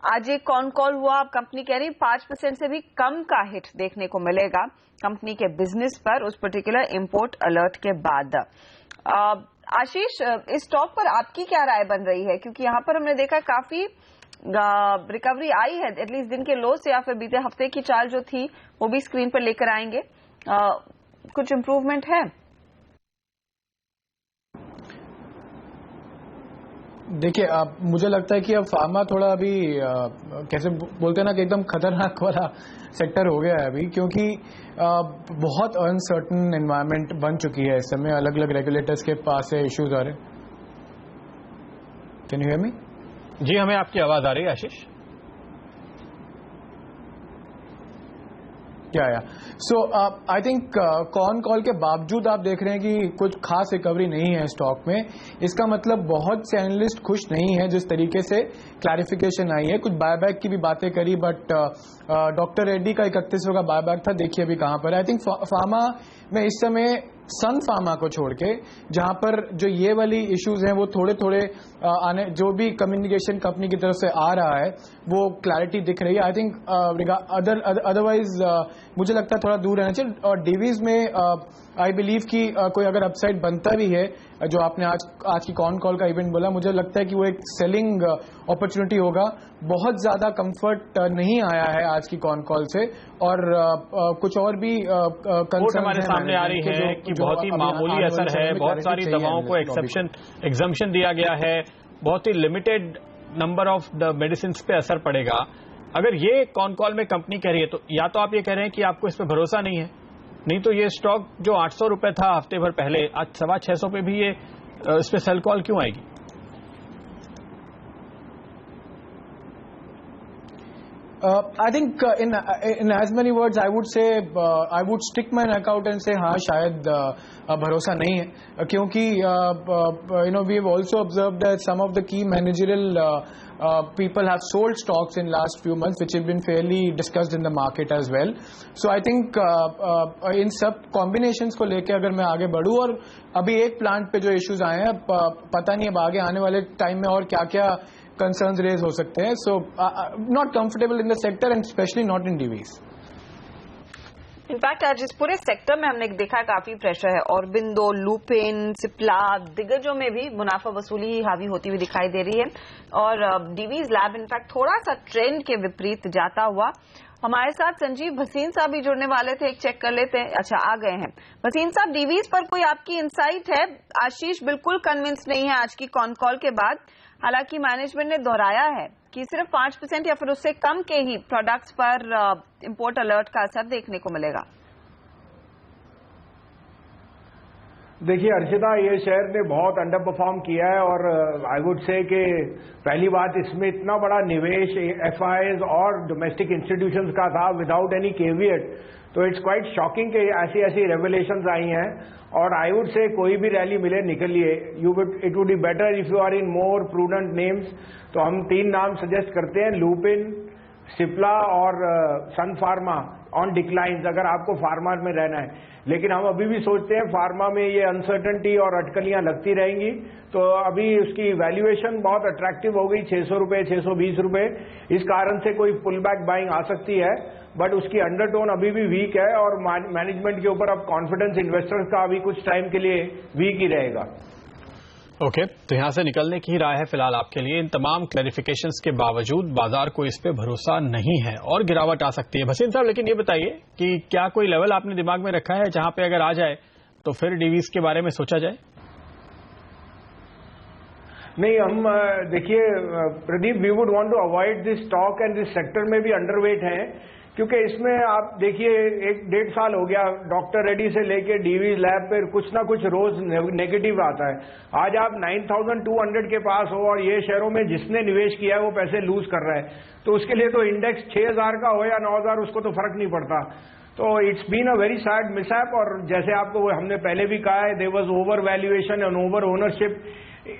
आज एक कॉल हुआ, अब कंपनी कह रही 5% से भी कम का हिट देखने को मिलेगा कंपनी के बिजनेस पर उस पर्टिकुलर इम्पोर्ट अलर्ट के बाद। आशीष, इस स्टॉक पर आपकी क्या राय बन रही है, क्योंकि यहाँ पर हमने देखा काफी रिकवरी आई है, एटलीस्ट दिन के लो से, या फिर बीते हफ्ते की चाल जो थी वो भी स्क्रीन पर लेकर आएंगे, कुछ इम्प्रूवमेंट है? देखिए, मुझे लगता है कि अब फार्मा थोड़ा अभी कैसे बोलते हैं ना कि एकदम खतरनाक वाला सेक्टर हो गया है अभी, क्योंकि बहुत अनसर्टन एनवायरनमेंट बन चुकी है इस समय। अलग अलग रेगुलेटर्स के पास है, इश्यूज आ रहे। Can you hear me? जी, हमें आपकी आवाज आ रही है आशीष। सो आई थिंक कॉल के बावजूद आप देख रहे हैं कि कुछ खास रिकवरी नहीं है स्टॉक में। इसका मतलब बहुत से एनालिस्ट खुश नहीं है जिस तरीके से क्लैरिफिकेशन आई है। कुछ बायबैक की भी बातें करी, बट डॉक्टर रेड्डी का 3100 का बायबैक था, देखिए अभी कहां पर है। आई थिंक फार्मा में इस समय सन फार्मा को छोड़ के जहां पर जो ये वाली इश्यूज हैं वो थोड़े थोड़े आने, जो भी कम्युनिकेशन कंपनी की तरफ से आ रहा है वो क्लैरिटी दिख रही है। आई थिंक अदरवाइज मुझे लगता है थोड़ा दूर रहना चाहिए। और डीवीज में आई बिलीव कि कोई अगर अपसाइड बनता भी है, जो आपने आज की कॉल का इवेंट बोला, मुझे लगता है कि वो एक सेलिंग अपॉर्चुनिटी होगा। बहुत ज्यादा कंफर्ट नहीं आया है आज की कॉल से, और कुछ और भी कंसर्न हमारे सामने आ रही है कि बहुत ही मामूली असर है, बहुत सारी दवाओं को एग्जम्पशन दिया गया है, बहुत ही limited number of the medicine पे असर पड़ेगा। अगर ये कॉल में कंपनी कह रही है, तो या तो आप ये कह रहे हैं कि आपको इस पर भरोसा नहीं है, नहीं तो ये स्टॉक जो 800 रुपए था हफ्ते भर पहले, आज 650 पे भी ये इस पे सेल कॉल क्यों आएगी? I think in as many words I would say I would stick my neck out and say हाँ शायद भरोसा नहीं है, क्योंकि we have also observed that some of the key managerial people have sold stocks in last few months, which have been fairly discussed in the market as well. So I think इन सब combinations को लेके अगर मैं आगे बढ़ूं, और अभी एक plant पे जो इश्यूज आए हैं, पता नहीं अब आगे आने वाले टाइम में और क्या क्या कंसर्न्स रेज हो सकते हैं। So not comfortable in the sector and specially not in Divi's. In fact आज इस पूरे सेक्टर में हमने देखा काफी प्रेशर है, और बिंदो, लुपिन, सिप्ला, दिग्गजों में भी मुनाफा वसूली हावी होती हुई दिखाई दे रही है, और डीवीज लैब इनफैक्ट थोड़ा सा ट्रेंड के विपरीत जाता हुआ। हमारे साथ संजीव भसीन साहब भी जुड़ने वाले थे, एक चेक कर लेते हैं। अच्छा, आ गए हैं भसीन साहब। डीवीज पर कोई आपकी इंसाइट है? आशीष बिल्कुल कन्विंस नहीं है आज की कॉल के बाद, हालांकि मैनेजमेंट ने दोहराया है कि सिर्फ 5% या फिर उससे कम के ही प्रोडक्ट्स पर इंपोर्ट अलर्ट का असर देखने को मिलेगा। देखिए अर्शिता, ये शेयर ने बहुत अंडर परफॉर्म किया है, और आई वुड से कि पहली बात, इसमें इतना बड़ा निवेश एफआईज और डोमेस्टिक इंस्टीट्यूशंस का था विदाउट एनी केवियट, तो इट्स क्वाइट शॉकिंग कि ऐसी ऐसी रेवलेशंस आई हैं। और आई वुड से कोई भी रैली मिले निकलिए, it would be better if you are in more prudent names. तो हम 3 नाम सजेस्ट करते हैं, लुपिन, सिप्ला और सन फार्मा ऑन डिक्लाइंस, अगर आपको फार्मा में रहना है। लेकिन हम अभी भी सोचते हैं फार्मा में ये अनसर्टेनिटी और अटकलियां लगती रहेंगी, तो अभी उसकी वैल्यूएशन बहुत अट्रैक्टिव हो गई, 600 रुपए, 620 रुपए। इस कारण से कोई पुल बैक बाइंग आ सकती है, बट उसकी अंडरटोन अभी भी वीक है, और मैनेजमेंट के ऊपर अब कॉन्फिडेंस इन्वेस्टर्स का अभी कुछ टाइम के लिए वीक ही रहेगा। ओके, तो यहां से निकलने की ही राय है फिलहाल आपके लिए। इन तमाम क्लैरिफिकेशंस के बावजूद बाजार को इस पे भरोसा नहीं है और गिरावट आ सकती है। भसीन साहब, लेकिन ये बताइए कि क्या कोई लेवल आपने दिमाग में रखा है जहां पे अगर आ जाए तो फिर डीवीज के बारे में सोचा जाए? नहीं, हम देखिए Pradeep, we would want to avoid this stock and this sector में भी अंडरवेट हैं, क्योंकि इसमें आप देखिए 1-1.5 साल हो गया, डॉक्टर रेड्डी से लेके डीवीज लैब पर कुछ ना कुछ रोज नेगेटिव आता है। आज आप 9200 के पास हो और ये शेयरों में जिसने निवेश किया है वो पैसे लूज कर रहा है, तो उसके लिए तो इंडेक्स 6000 का हो या 9000 उसको तो फर्क नहीं पड़ता। तो it's been a very sad mishap. और जैसे आपको हमने पहले भी कहा है, there was over valuation and over ownership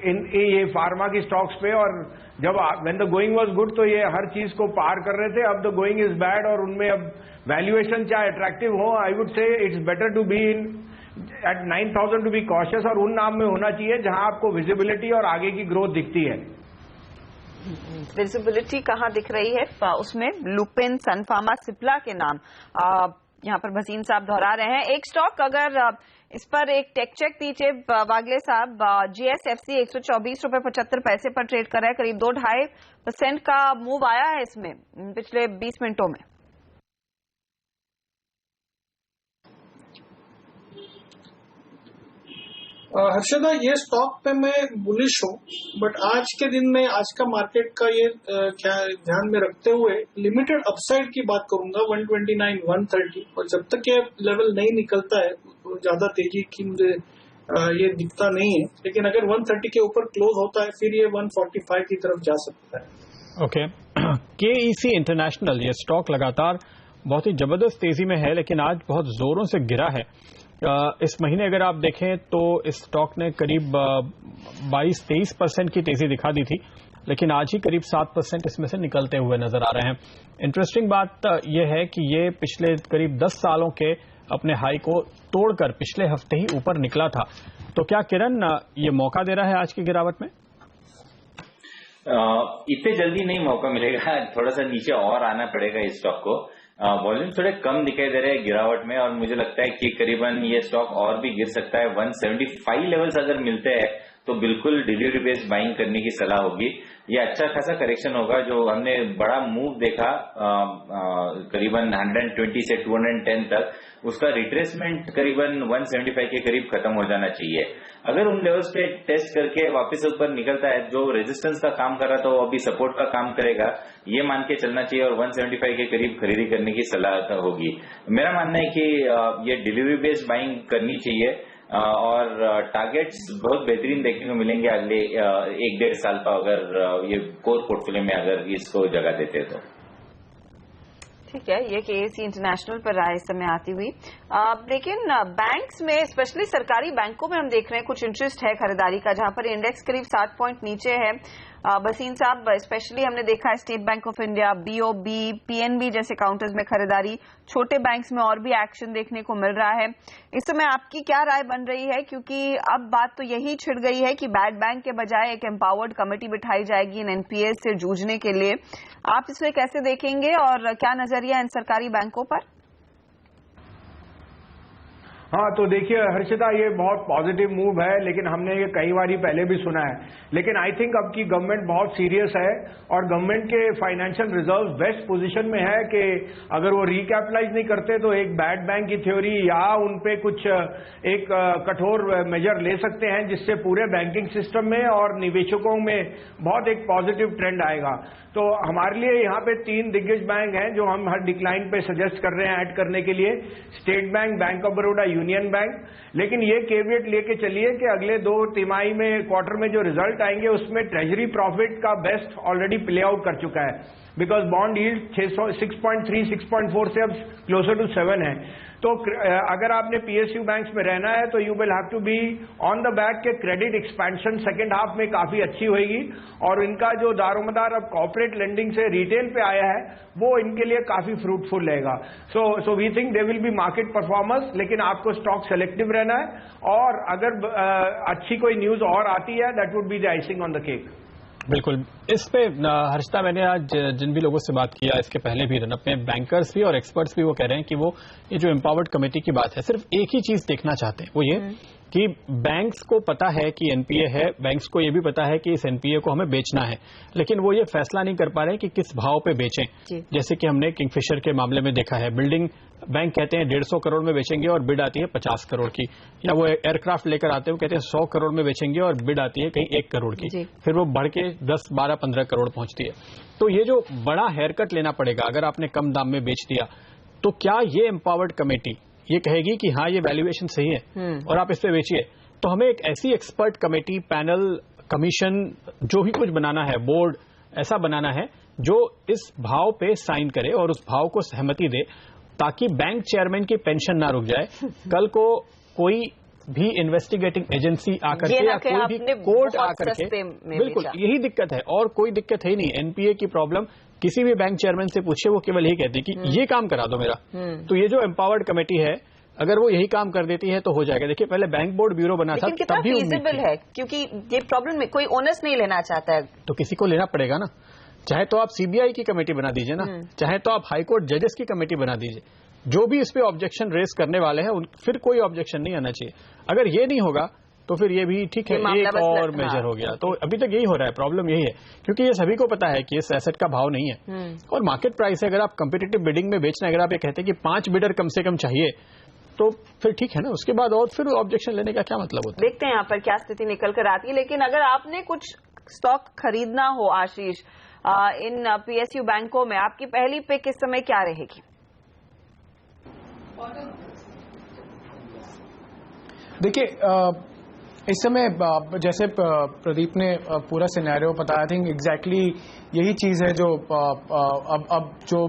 in ये फार्मा की स्टॉक्स पे, और जब when the going was good तो ये हर चीज को पार कर रहे थे। अब द गोइंग इज बैड और उनमें अब वैल्यूएशन चाहे अट्रैक्टिव हो, I would say it's better to be in at 9,000 to be cautious, और उन नाम में होना चाहिए जहां आपको विजिबिलिटी और आगे की ग्रोथ दिखती है। विजिबिलिटी कहाँ दिख रही है? उसमें लुपिन, सन फार्मा, सिप्ला के नाम यहाँ पर भसीन साहब दोहरा रहे हैं। एक स्टॉक अगर इस पर एक टेक चेक दीजिए वागले साहब। GSFC 124 रुपए 75 पैसे पर ट्रेड कर रहा है, करीब 2-2.5% का मूव आया है इसमें पिछले 20 मिनटों में। हर्षदा, ये स्टॉक पे मैं बुलिश हूँ, बट आज के दिन में आज का मार्केट का ये क्या ध्यान में रखते हुए लिमिटेड अपसाइड की बात करूंगा 129, 130, और जब तक ये लेवल नहीं निकलता है ज्यादा तेजी की मुझे ये दिखता नहीं है। लेकिन अगर 130 के ऊपर क्लोज होता है फिर ये 145 की तरफ जा सकता है। ओके। KEC इंटरनेशनल, ये स्टॉक लगातार बहुत ही जबरदस्त तेजी में है, लेकिन आज बहुत जोरों से गिरा है। इस महीने अगर आप देखें तो इस स्टॉक ने करीब 22-23% की तेजी दिखा दी थी, लेकिन आज ही करीब 7% इसमें से निकलते हुए नजर आ रहे हैं। इंटरेस्टिंग बात यह है कि ये पिछले करीब 10 सालों के अपने हाई को तोड़कर पिछले हफ्ते ही ऊपर निकला था। तो क्या किरण ये मौका दे रहा है आज की गिरावट में? इतने जल्दी नहीं मौका मिलेगा, थोड़ा सा नीचे और आना पड़ेगा इस स्टॉक को। वॉल्यूम थोड़े कम दिखाई दे रहे हैं गिरावट में, और मुझे लगता है कि करीबन ये स्टॉक और भी गिर सकता है। 175 लेवल्स अगर मिलते हैं तो बिल्कुल डिलीवरी बेस्ड बाइंग करने की सलाह होगी। ये अच्छा खासा करेक्शन होगा। जो हमने बड़ा मूव देखा करीबन 120 से 210 तक, उसका रिट्रेसमेंट करीबन 175 के करीब खत्म हो जाना चाहिए। अगर उन लेवल्स पे टेस्ट करके वापस ऊपर निकलता है, जो रेजिस्टेंस का काम कर रहा था वो अभी सपोर्ट का काम करेगा, ये मान के चलना चाहिए, और 175 के करीब खरीदी करने की सलाह होगी। मेरा मानना है कि ये डिलीवरी बेस्ड बाइंग करनी चाहिए, और टारगेट्स बहुत बेहतरीन देखने को मिलेंगे अगले 1-1.5 साल का, अगर ये कोर पोर्टफोलियो में अगर इसको जगह देते तो। ठीक है, ये KEC इंटरनेशनल पर आए इस समय आती हुई। लेकिन बैंक्स में, स्पेशली सरकारी बैंकों में हम देख रहे हैं कुछ इंटरेस्ट है खरीदारी का, जहां पर इंडेक्स करीब 7 पॉइंट नीचे है। बसीन साहब, स्पेशली हमने देखा है state bank of India, BOB, PNB जैसे काउंटर्स में खरीदारी, छोटे बैंक्स में और भी एक्शन देखने को मिल रहा है। इस समय आपकी क्या राय बन रही है? क्योंकि अब बात तो यही छिड़ गई है कि बैड बैंक के बजाय एक एम्पावर्ड कमेटी बिठाई जाएगी इन NPA से जूझने के लिए। आप इसे कैसे देखेंगे और क्या नजरिया इन सरकारी बैंकों पर? हाँ, तो देखिए हर्षिता, ये बहुत पॉजिटिव मूव है, लेकिन हमने ये कई बार पहले भी सुना है। लेकिन आई थिंक अब की गवर्नमेंट बहुत सीरियस है, और गवर्नमेंट के फाइनेंशियल रिजर्व बेस्ट पोजीशन में है कि अगर वो रिकैपिटलाइज नहीं करते तो एक बैड बैंक की थ्योरी या उन पे कुछ एक कठोर मेजर ले सकते हैं, जिससे पूरे बैंकिंग सिस्टम में और निवेशकों में बहुत एक पॉजिटिव ट्रेंड आएगा। तो हमारे लिए यहाँ पे 3 दिग्गज बैंक हैं जो हम हर डिक्लाइन पे सजेस्ट कर रहे हैं ऐड करने के लिए, state bank, bank of Baroda, union bank. लेकिन ये केवियट लेके चलिए कि अगले 2 तिमाही में, क्वार्टर में जो रिजल्ट आएंगे उसमें ट्रेजरी प्रॉफिट का बेस्ट ऑलरेडी प्ले आउट कर चुका है, बिकॉज बॉन्ड यील्ड 6.3, 6.4 से अब क्लोजर टू 7 है। तो अगर आपने PSU बैंक्स में रहना है तो you will have to be on the back के क्रेडिट एक्सपेंशन सेकेंड हाफ में काफी अच्छी होगी, और इनका जो दारोमदार अब कॉर्पोरेट लेंडिंग से रिटेल पे आया है वो इनके लिए काफी फ्रूटफुल रहेगा। So we think they will be market performers, लेकिन आपको स्टॉक सेलेक्टिव रहना है, और अगर अच्छी कोई न्यूज और आती है that would be the icing on the cake. बिल्कुल। इस पे हर्षिता, मैंने आज जिन भी लोगों से बात किया इसके पहले भी रनअप में, बैंकर्स भी और एक्सपर्ट्स भी वो कह रहे हैं कि वो ये जो एम्पावर्ड कमेटी की बात है, सिर्फ एक ही चीज देखना चाहते हैं, वो ये कि बैंक्स को पता है कि NPA है, बैंक्स को ये भी पता है कि इस NPA को हमें बेचना है, लेकिन वो ये फैसला नहीं कर पा रहे कि किस भाव पे बेचें। जैसे कि हमने किंगफिशर के मामले में देखा है, बिल्डिंग बैंक कहते हैं 150 करोड़ में बेचेंगे और बिड आती है 50 करोड़ की, या वो एयरक्राफ्ट लेकर आते हैं, वो कहते हैं 100 करोड़ में बेचेंगे और बिड आती है कहीं 1 करोड़ की, फिर वो बढ़ के 10, 12, 15 करोड़ पहुंचती है। तो ये जो बड़ा हेयरकट लेना पड़ेगा अगर आपने कम दाम में बेच दिया, तो क्या ये एम्पावर्ड कमेटी ये कहेगी कि हाँ ये वैल्यूएशन सही है और आप इस पे बेचिए? तो हमें एक ऐसी एक्सपर्ट कमेटी, पैनल, कमीशन, जो भी कुछ बनाना है, बोर्ड ऐसा बनाना है जो इस भाव पे साइन करे और उस भाव को सहमति दे, ताकि बैंक चेयरमैन की पेंशन ना रुक जाए। कल को कोई भी इन्वेस्टिगेटिंग एजेंसी आकर के या कोई भी कोर्ट आकर के, बिल्कुल यही दिक्कत है और कोई दिक्कत है ही नहीं। एनपीए की प्रॉब्लम किसी भी बैंक चेयरमैन से पूछे, वो केवल यही कहती कि ये काम करा दो मेरा। तो ये जो एम्पावर्ड कमेटी है, अगर वो यही काम कर देती है तो हो जाएगा। देखिए पहले बैंक बोर्ड ब्यूरो बना था, तब भी फीजिबल है, क्योंकि ये प्रॉब्लम में कोई ओनर्स नहीं लेना चाहता है, तो किसी को लेना पड़ेगा ना। चाहे तो आप सीबीआई की कमेटी बना दीजिए ना, चाहे तो आप हाईकोर्ट जजेस की कमेटी बना दीजिए। जो भी इस पे ऑब्जेक्शन रेज करने वाले हैं फिर कोई ऑब्जेक्शन नहीं आना चाहिए। अगर ये नहीं होगा तो फिर ये भी ठीक है, एक और मेजर हो गया। तो अभी तक यही हो रहा है, प्रॉब्लम यही है, क्योंकि ये सभी को पता है कि इस एसेट का भाव नहीं है और मार्केट प्राइस है। अगर आप कंपिटिटिव बिडिंग में बेचना, अगर आप ये कहते हैं कि 5 बिडर कम से कम चाहिए, तो फिर ठीक है ना, उसके बाद और फिर ऑब्जेक्शन लेने का क्या मतलब होता है। देखते हैं यहाँ पर क्या स्थिति निकल कर आती है। लेकिन अगर आपने कुछ स्टॉक खरीदना हो आशीष इन पीएसयू बैंकों में, आपकी पहली पिक इस समय क्या रहेगी? देखिए इस समय जैसे प्रदीप ने पूरा सिनेरियो बताया, आई थिंक एग्जैक्टली यही चीज है जो अब जो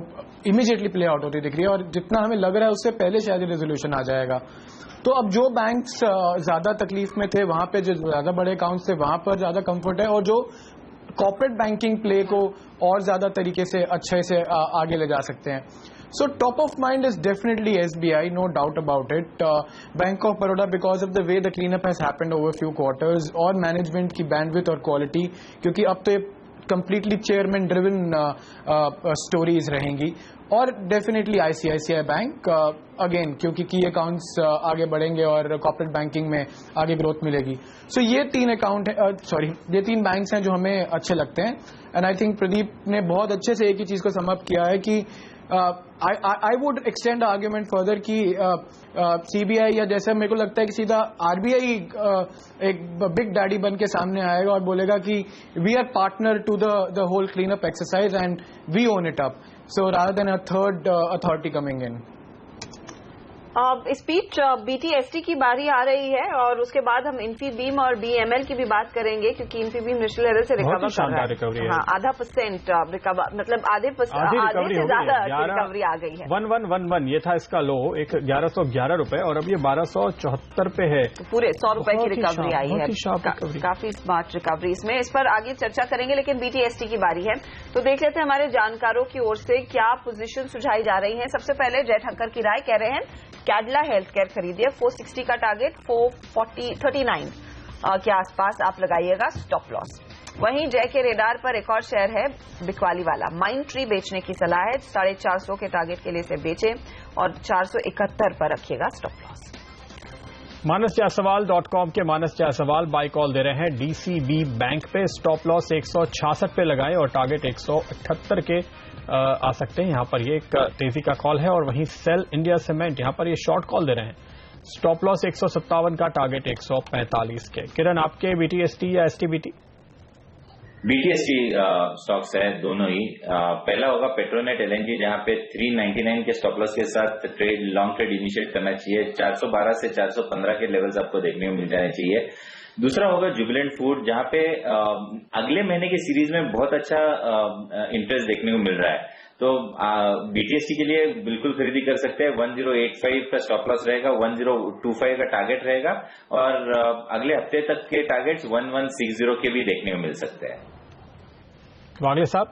इमीडिएटली प्ले आउट होती दिख रही है, और जितना हमें लग रहा है उससे पहले शायद रेजोल्यूशन आ जाएगा। तो अब जो बैंक्स ज्यादा तकलीफ में थे वहां पे, जो ज्यादा बड़े अकाउंट्स थे वहां पर ज्यादा कंफर्ट है, और जो कॉर्पोरेट बैंकिंग प्ले को और ज्यादा तरीके से अच्छे से आगे ले जा सकते हैं। So top of mind is definitely SBI, no doubt about it. Bank of Baroda, because of the way the cleanup has happened over a few quarters, और management की bandwidth और quality, क्योंकि अब तो completely chairman driven stories रहेंगी, और definitely ICICI Bank again, क्योंकि की accounts आगे बढ़ेंगे और corporate banking में आगे growth मिलेगी। So ये 3 account है, ये 3 banks हैं जो हमें अच्छे लगते हैं। And I think प्रदीप ने बहुत अच्छे से एक ही चीज को sum up किया है कि I would extend the argument further कि CBI या जैसे मेरे को लगता है कि सीधा RBI एक बिग डैडी बन के सामने आएगा और बोलेगा कि we are partner to the whole cleanup exercise and we own it up. So rather than a third authority coming in. इस बीच BTST की बारी आ रही है और उसके बाद हम इन्फीबीम और BML की भी बात करेंगे, क्योंकि इन्फीबीम नेशनल लेवल से रिकवर कर रहा है। हाँ, 0.5% रिकवर, मतलब आधे से ज्यादा रिकवरी आ गई है। 1111 ये था इसका लो, 1111 रुपए, और अब ये 1274 पे है। तो पूरे 100 रुपए की रिकवरी आई है, काफी स्मार्ट रिकवरी इसमें। इस पर आगे चर्चा करेंगे, लेकिन BTST की बारी है तो देख लेते हैं हमारे जानकारों की ओर से क्या पोजीशन सुझाई जा रही है। सबसे पहले जय ठक्कर की राय कह रहे हैं कैडला हेल्थ केयर खरीदिए, 460 का टारगेट 439 के आसपास आप लगाइएगा स्टॉप लॉस। वहीं जय के रेडार पर एक और शेयर है बिकवाली वाला, माइंड ट्री बेचने की सलाह है, 450 के टारगेट के लिए इसे बेचे और 471 पर रखिएगा स्टॉप लॉस। मानस जायसवाल.com के मानस जायसवाल बाय कॉल दे रहे हैं DCB बैंक पे, स्टॉप लॉस 166 पे लगाएं और टारगेट 178 के आ सकते हैं। यहां पर ये एक तेजी का कॉल है। और वहीं सेल इंडिया सीमेंट, यहां पर ये शॉर्ट कॉल दे रहे हैं, स्टॉप लॉस 157 का टारगेट 145 के। किरण, आपके BTST या STBT? BTST स्टॉक्स है दोनों ही। पहला होगा पेट्रोनेट LNG, जहां पे 399 के स्टॉप लॉस के साथ लॉन्ग ट्रेड इनिशिएट करना चाहिए। 412 से 415 के लेवल्स आपको देखने को मिल जाने चाहिए। दूसरा होगा जुबिलेंट फूड, जहां पे अगले महीने की सीरीज में बहुत अच्छा इंटरेस्ट देखने को मिल रहा है। तो BTST के लिए बिल्कुल खरीदी कर सकते हैं। 1085 का स्टॉप लॉस रहेगा, 1025 का टारगेट रहेगा, और अगले हफ्ते तक के टारगेट्स 1160 के भी देखने को मिल सकते हैं। वागले साहब?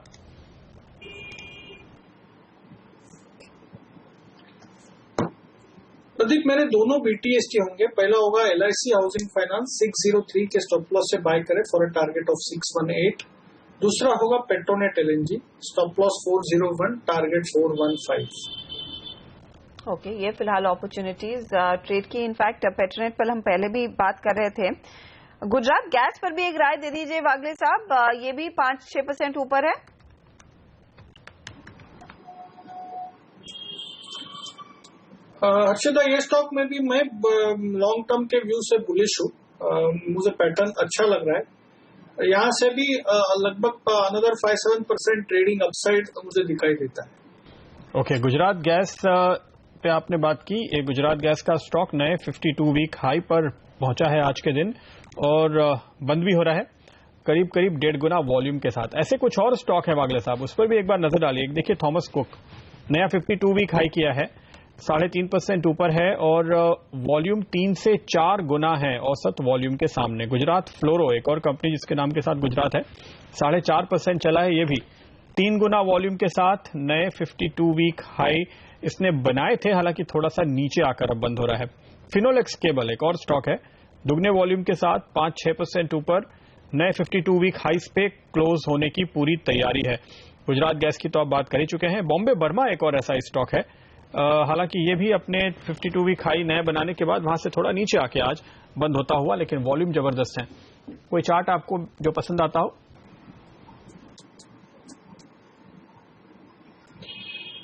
प्रदीप, मेरे दोनों BTST होंगे। पहला होगा LIC हाउसिंग फाइनेंस, 603 के स्टॉप लॉस से बाय करें फॉर अ टारगेट ऑफ 618। दूसरा होगा Petronet LNG, stop loss 401, target 415। Okay, ये फिलहाल अपॉर्चुनिटीज ट्रेड की। इनफैक्ट पेट्रोनेट पर हम पहले भी बात कर रहे थे। गुजरात गैस पर भी एक राय दे दीजिए वागले साहब, ये भी 5-6% ऊपर है। हर्षदा, ये स्टॉक में भी मैं लॉन्ग टर्म के व्यू से बुलिश हूँ। मुझे पैटर्न अच्छा लग रहा है। यहाँ से भी लगभग अनदर 5-7% ट्रेडिंग अपसाइड मुझे दिखाई देता है। ओके, गुजरात गैस पे आपने बात की। एक गुजरात गैस का स्टॉक नए 52 वीक हाई पर पहुंचा है आज के दिन, और बंद भी हो रहा है करीब 1.5 गुना वॉल्यूम के साथ। ऐसे कुछ और स्टॉक है वागले साहब, उस पर भी एक बार नजर डालिए। देखिए थॉमस कुक नया 52 वीक हाई किया है, 3.5% ऊपर है और वॉल्यूम 3 से 4 गुना है औसत वॉल्यूम के सामने। गुजरात फ्लोरो, एक और कंपनी जिसके नाम के साथ गुजरात है, 4.5% चला है, ये भी 3 गुना वॉल्यूम के साथ नए 52 वीक हाई इसने बनाए थे, हालांकि थोड़ा सा नीचे आकर अब बंद हो रहा है। फिनोलेक्स केबल एक और स्टॉक है, दुगने वॉल्यूम के साथ 5-6% ऊपर, नए 52 वीक हाइस पे क्लोज होने की पूरी तैयारी है। गुजरात गैस की तो आप बात कर ही चुके हैं। बॉम्बे बर्मा एक और ऐसा स्टॉक है, हालांकि ये भी अपने 52 वीक हाई नए बनाने के बाद वहां से थोड़ा नीचे आके आज बंद होता हुआ, लेकिन वॉल्यूम जबरदस्त है। कोई चार्ट आपको जो पसंद आता हो?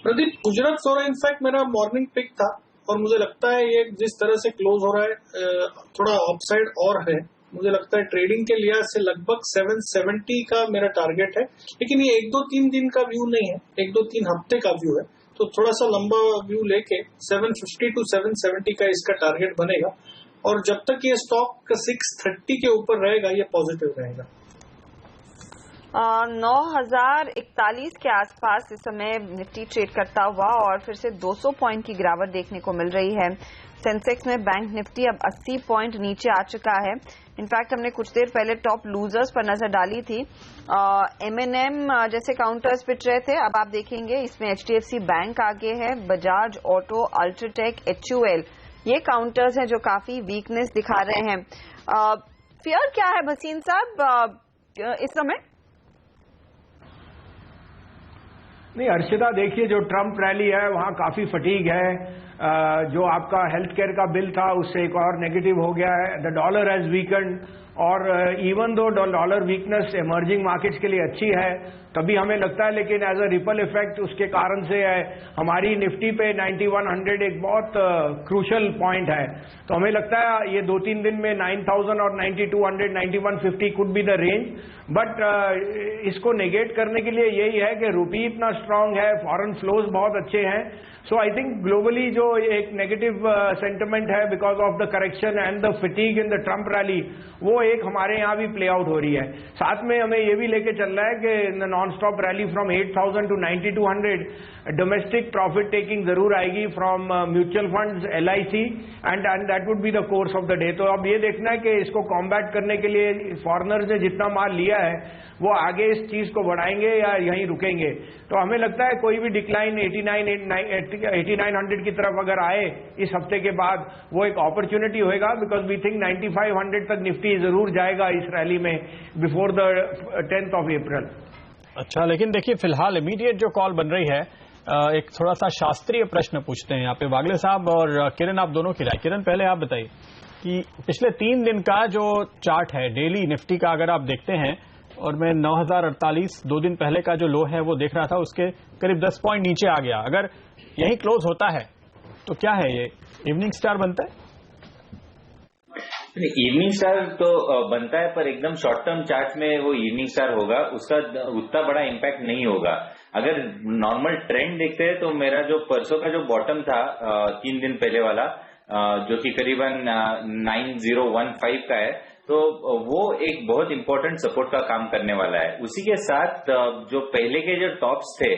प्रदीप, गुजरात सोरा इनफैक्ट मेरा मॉर्निंग पिक था और मुझे लगता है ये जिस तरह से क्लोज हो रहा है थोड़ा अपसाइड और है। मुझे लगता है ट्रेडिंग के लिहाज से लगभग 770 का मेरा टारगेट है, लेकिन ये 1-2-3 दिन का व्यू नहीं है, 1-2-3 हफ्ते का व्यू है, तो थोड़ा सा लंबा व्यू लेके 750 to 770 का इसका टारगेट बनेगा और जब तक ये स्टॉक 630 के ऊपर रहेगा ये पॉजिटिव रहेगा। 9,041 के आसपास इस समय निफ्टी ट्रेड करता हुआ और फिर से 200 पॉइंट की गिरावट देखने को मिल रही है। सेंसेक्स में बैंक निफ्टी अब 80 पॉइंट नीचे आ चुका है। इनफैक्ट हमने कुछ देर पहले टॉप लूजर्स पर नजर डाली थी, M&M जैसे काउंटर्स पिट रहे थे, अब आप देखेंगे इसमें HDFC बैंक आगे है, बजाज ऑटो, अल्ट्राटेक, HUL, ये काउंटर्स हैं जो काफी वीकनेस दिखा रहे हैं। फियर क्या है भसीन साहब इस समय? नहीं हर्षिता, देखिए जो ट्रम्प रैली है वहाँ काफी फटीग है। जो आपका हेल्थ केयर का बिल था उससे एक और नेगेटिव हो गया है। द डॉलर हैज वीकन्ड और even though dollar weakness emerging markets के लिए अच्छी है तभी हमें लगता है, लेकिन एज अ रिपल इफेक्ट उसके कारण से है हमारी निफ्टी पे 9100 एक बहुत क्रूशल पॉइंट है। तो हमें लगता है ये 2-3 दिन में 9000 और 9200 9150 could be the range, but इसको नेगेट करने के लिए यही है कि रुपी इतना स्ट्रांग है, फॉरेन फ्लोज बहुत अच्छे हैं। सो आई थिंक ग्लोबली जो एक नेगेटिव सेंटिमेंट है because of the correction and the फिटीग in the Trump rally, वो एक हमारे यहाँ भी प्ले आउट हो रही है। साथ में हमें ये भी लेके चल रहा है कि non stop rally from 8000 to 9200 domestic profit taking जरूर आएगी from mutual funds, LIC and that would be the course of the day. तो अब ये देखना है कि इसको कॉम्बैट करने के लिए फॉरेनर्स ने जितना माल लिया है वो आगे इस चीज को बढ़ाएंगे या यहीं रुकेंगे। तो हमें लगता है कोई भी डिक्लाइन 8900 की तरफ अगर आए इस हफ्ते के बाद वो एक अपॉर्चुनिटी होएगा, बिकॉज वी थिंक 9500 तक निफ्टी जरूर जाएगा इस रैली में before the 10th of April। अच्छा, लेकिन देखिए फिलहाल इमीडिएट जो कॉल बन रही है, एक थोड़ा सा शास्त्रीय प्रश्न पूछते हैं यहाँ पे वागले साहब और किरण, आप दोनों की राय। किरण, पहले आप बताइए कि पिछले 3 दिन का जो चार्ट है डेली निफ्टी का, अगर आप देखते हैं, और मैं 9048 2 दिन पहले का जो लो है वो देख रहा था, उसके करीब 10 पॉइंट नीचे आ गया। अगर यही क्लोज होता है तो क्या है, ये इवनिंग स्टार बनता है? इवनिंग स्टार तो बनता है, पर एकदम शॉर्ट टर्म चार्ट में वो इवनिंग स्टार होगा, उसका उतना बड़ा इम्पैक्ट नहीं होगा। अगर नॉर्मल ट्रेंड देखते हैं तो मेरा जो परसों का जो बॉटम था 3 दिन पहले वाला, जो कि करीबन 9015 का है, तो वो एक बहुत इंपॉर्टेंट सपोर्ट का काम करने वाला है। उसी के साथ जो पहले के जो टॉप्स थे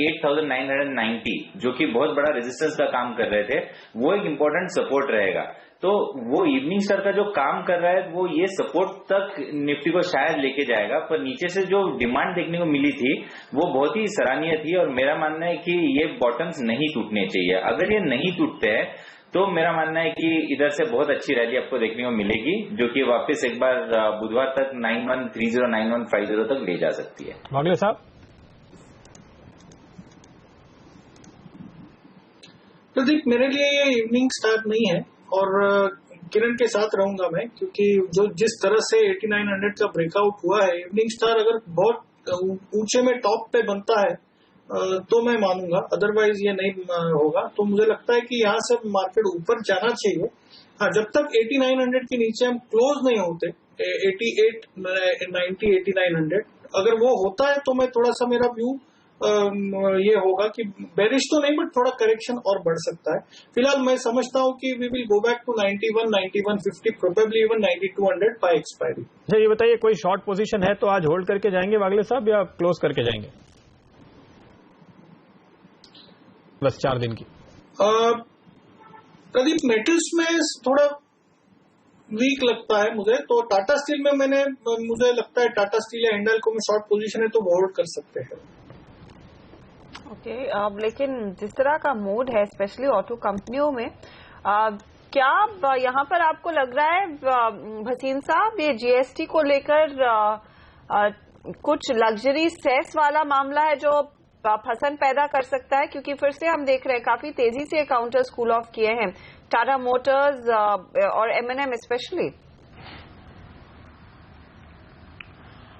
8990, जो कि बहुत बड़ा रेजिस्टेंस का काम कर रहे थे, वो एक इंपॉर्टेंट सपोर्ट रहेगा। तो वो इवनिंग स्टार का जो काम कर रहा है वो ये सपोर्ट तक निफ्टी को शायद लेके जाएगा, पर नीचे से जो डिमांड देखने को मिली थी वो बहुत ही सराहनीय थी और मेरा मानना है कि ये बॉटम्स नहीं टूटने चाहिए। अगर ये नहीं टूटते हैं तो मेरा मानना है कि इधर से बहुत अच्छी रैली आपको देखने को मिलेगी, जो कि वापस एक बार बुधवार तक 9130 9150 तक ले जा सकती है। वागले साहब, प्रदीप, मेरे लिए ये इवनिंग स्टार नहीं है और किरण के साथ रहूंगा मैं, क्योंकि जो जिस तरह से 8900 का ब्रेकआउट हुआ है, इवनिंग स्टार अगर बहुत ऊंचे में टॉप पे बनता है तो मैं मानूंगा, अदरवाइज ये नहीं होगा। तो मुझे लगता है कि यहाँ से मार्केट ऊपर जाना चाहिए। हाँ, जब तक 8900 के नीचे हम क्लोज नहीं होते, 88, 90, 8900 अगर वो होता है तो मैं थोड़ा सा मेरा व्यू ये होगा कि बेरिश तो नहीं, बट थोड़ा करेक्शन और बढ़ सकता है। फिलहाल मैं समझता हूँ कि we will go back to 91, 9150, probably even 9200 by expiry. अच्छा, ये बताइए कोई शॉर्ट पोजीशन है तो आज होल्ड करके जाएंगे वागले साहब या क्लोज करके जाएंगे? बस 4 दिन की? प्रदीप, मेटल्स में थोड़ा वीक लगता है मुझे, तो टाटा स्टील में मुझे लगता है टाटा स्टील या हिंडाल्को में शॉर्ट पोजीशन है तो होल्ड कर सकते हैं। ओके, लेकिन जिस तरह का मूड है स्पेशली ऑटो कंपनियों में, क्या यहाँ पर आपको लग रहा है भसीन साहब ये जीएसटी को लेकर कुछ लग्जरी सेस वाला मामला है जो फसन पैदा कर सकता है? क्योंकि फिर से हम देख रहे हैं काफी तेजी से काउंटर्स कूल ऑफ किए हैं, टाटा मोटर्स और M&M स्पेशली।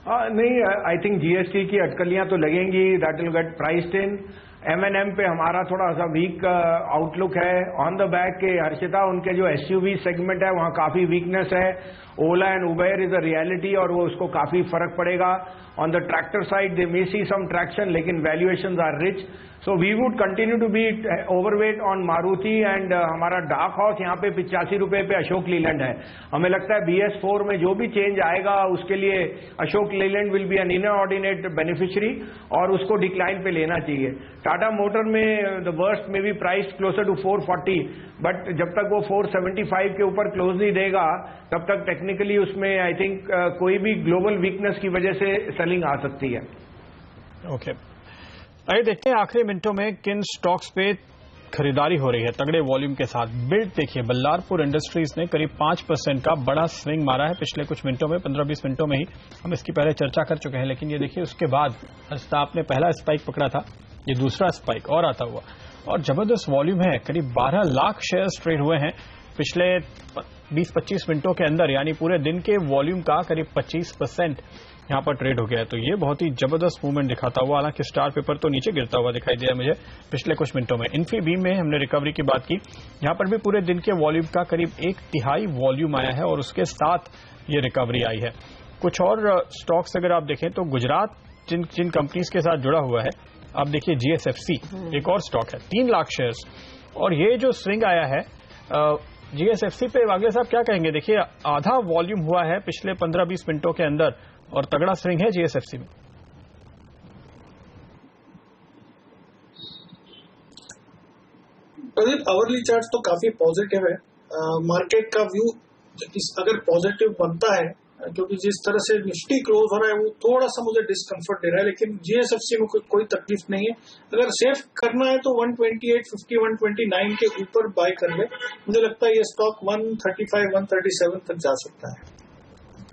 नहीं, आई थिंक जीएसटी की अटकलियां तो लगेंगी, that will get priced in. M&M पे हमारा थोड़ा सा वीक आउटलुक है। ऑन द बैक के हर्षिता, उनके जो एसयूवी सेगमेंट है वहां काफी वीकनेस है। Ola and Uber is a reality और वो उसको काफी फर्क पड़ेगा। On the tractor side they may see some traction, लेकिन valuations are rich, so we would continue to be overweight on Maruti and हमारा डार्क हॉर्स यहाँ पे 85 रुपए पे अशोक लीलैंड है। हमें लगता है BS4 में जो भी चेंज आएगा उसके लिए Ashok Leyland will be an inordinate beneficiary और उसको डिक्लाइन पे लेना चाहिए। टाटा मोटर में द वर्स्ट में be price closer to 440, but जब तक वो 475 के ऊपर क्लोज नहीं देगा तब तक टेक्निकली उसमें आई थिंक कोई भी ग्लोबल वीकनेस की वजह से सेलिंग आ सकती है। ओके, आइए देखते हैं आखिरी मिनटों में किन स्टॉक्स पे खरीदारी हो रही है तगड़े वॉल्यूम के साथ। बिल्ड देखिए, बल्लारपुर इंडस्ट्रीज ने करीब 5% का बड़ा स्विंग मारा है पिछले कुछ मिनटों में, 15-20 मिनटों में ही। हम इसकी पहले चर्चा कर चुके हैं, लेकिन ये देखिए उसके बाद आपने पहला स्पाइक पकड़ा था, ये दूसरा स्पाइक और आता हुआ, और जबरदस्त वॉल्यूम है। करीब 12 लाख शेयर्स ट्रेड हुए हैं पिछले 20-25 मिनटों के अंदर, यानी पूरे दिन के वॉल्यूम का करीब 25% यहां पर ट्रेड हो गया है। तो ये बहुत ही जबरदस्त मूवमेंट दिखाता हुआ, हालांकि स्टार पेपर तो नीचे गिरता हुआ दिखाई दिया मुझे पिछले कुछ मिनटों में। इन्फीबीम में हमने रिकवरी की बात की, यहां पर भी पूरे दिन के वॉल्यूम का करीब 1/3 वॉल्यूम आया है और उसके साथ ये रिकवरी आई है। कुछ और स्टॉक्स अगर आप देखें तो गुजरात जिन कंपनीज के साथ जुड़ा हुआ है, आप देखिए GSFC एक और स्टॉक है, 3 लाख शेयर्स, और ये जो स्विंग आया है GSFC पे वागले साहब क्या कहेंगे? देखिए आधा वॉल्यूम हुआ है पिछले 15-20 मिनटों के अंदर और तगड़ा स्विंग है GSFC में। प्रदीप, आवरली चार्ट तो काफी पॉजिटिव है। मार्केट का व्यू अगर पॉजिटिव बनता है, क्योंकि जिस तरह से निफ्टी क्लोज हो रहा है वो थोड़ा सा मुझे डिस्कम्फर्ट दे रहा है, लेकिन GSFC में कोई तकलीफ नहीं है। अगर सेफ करना है तो 128.50 129 के ऊपर बाय कर ले। मुझे लगता है ये स्टॉक 135 137 तक जा सकता है।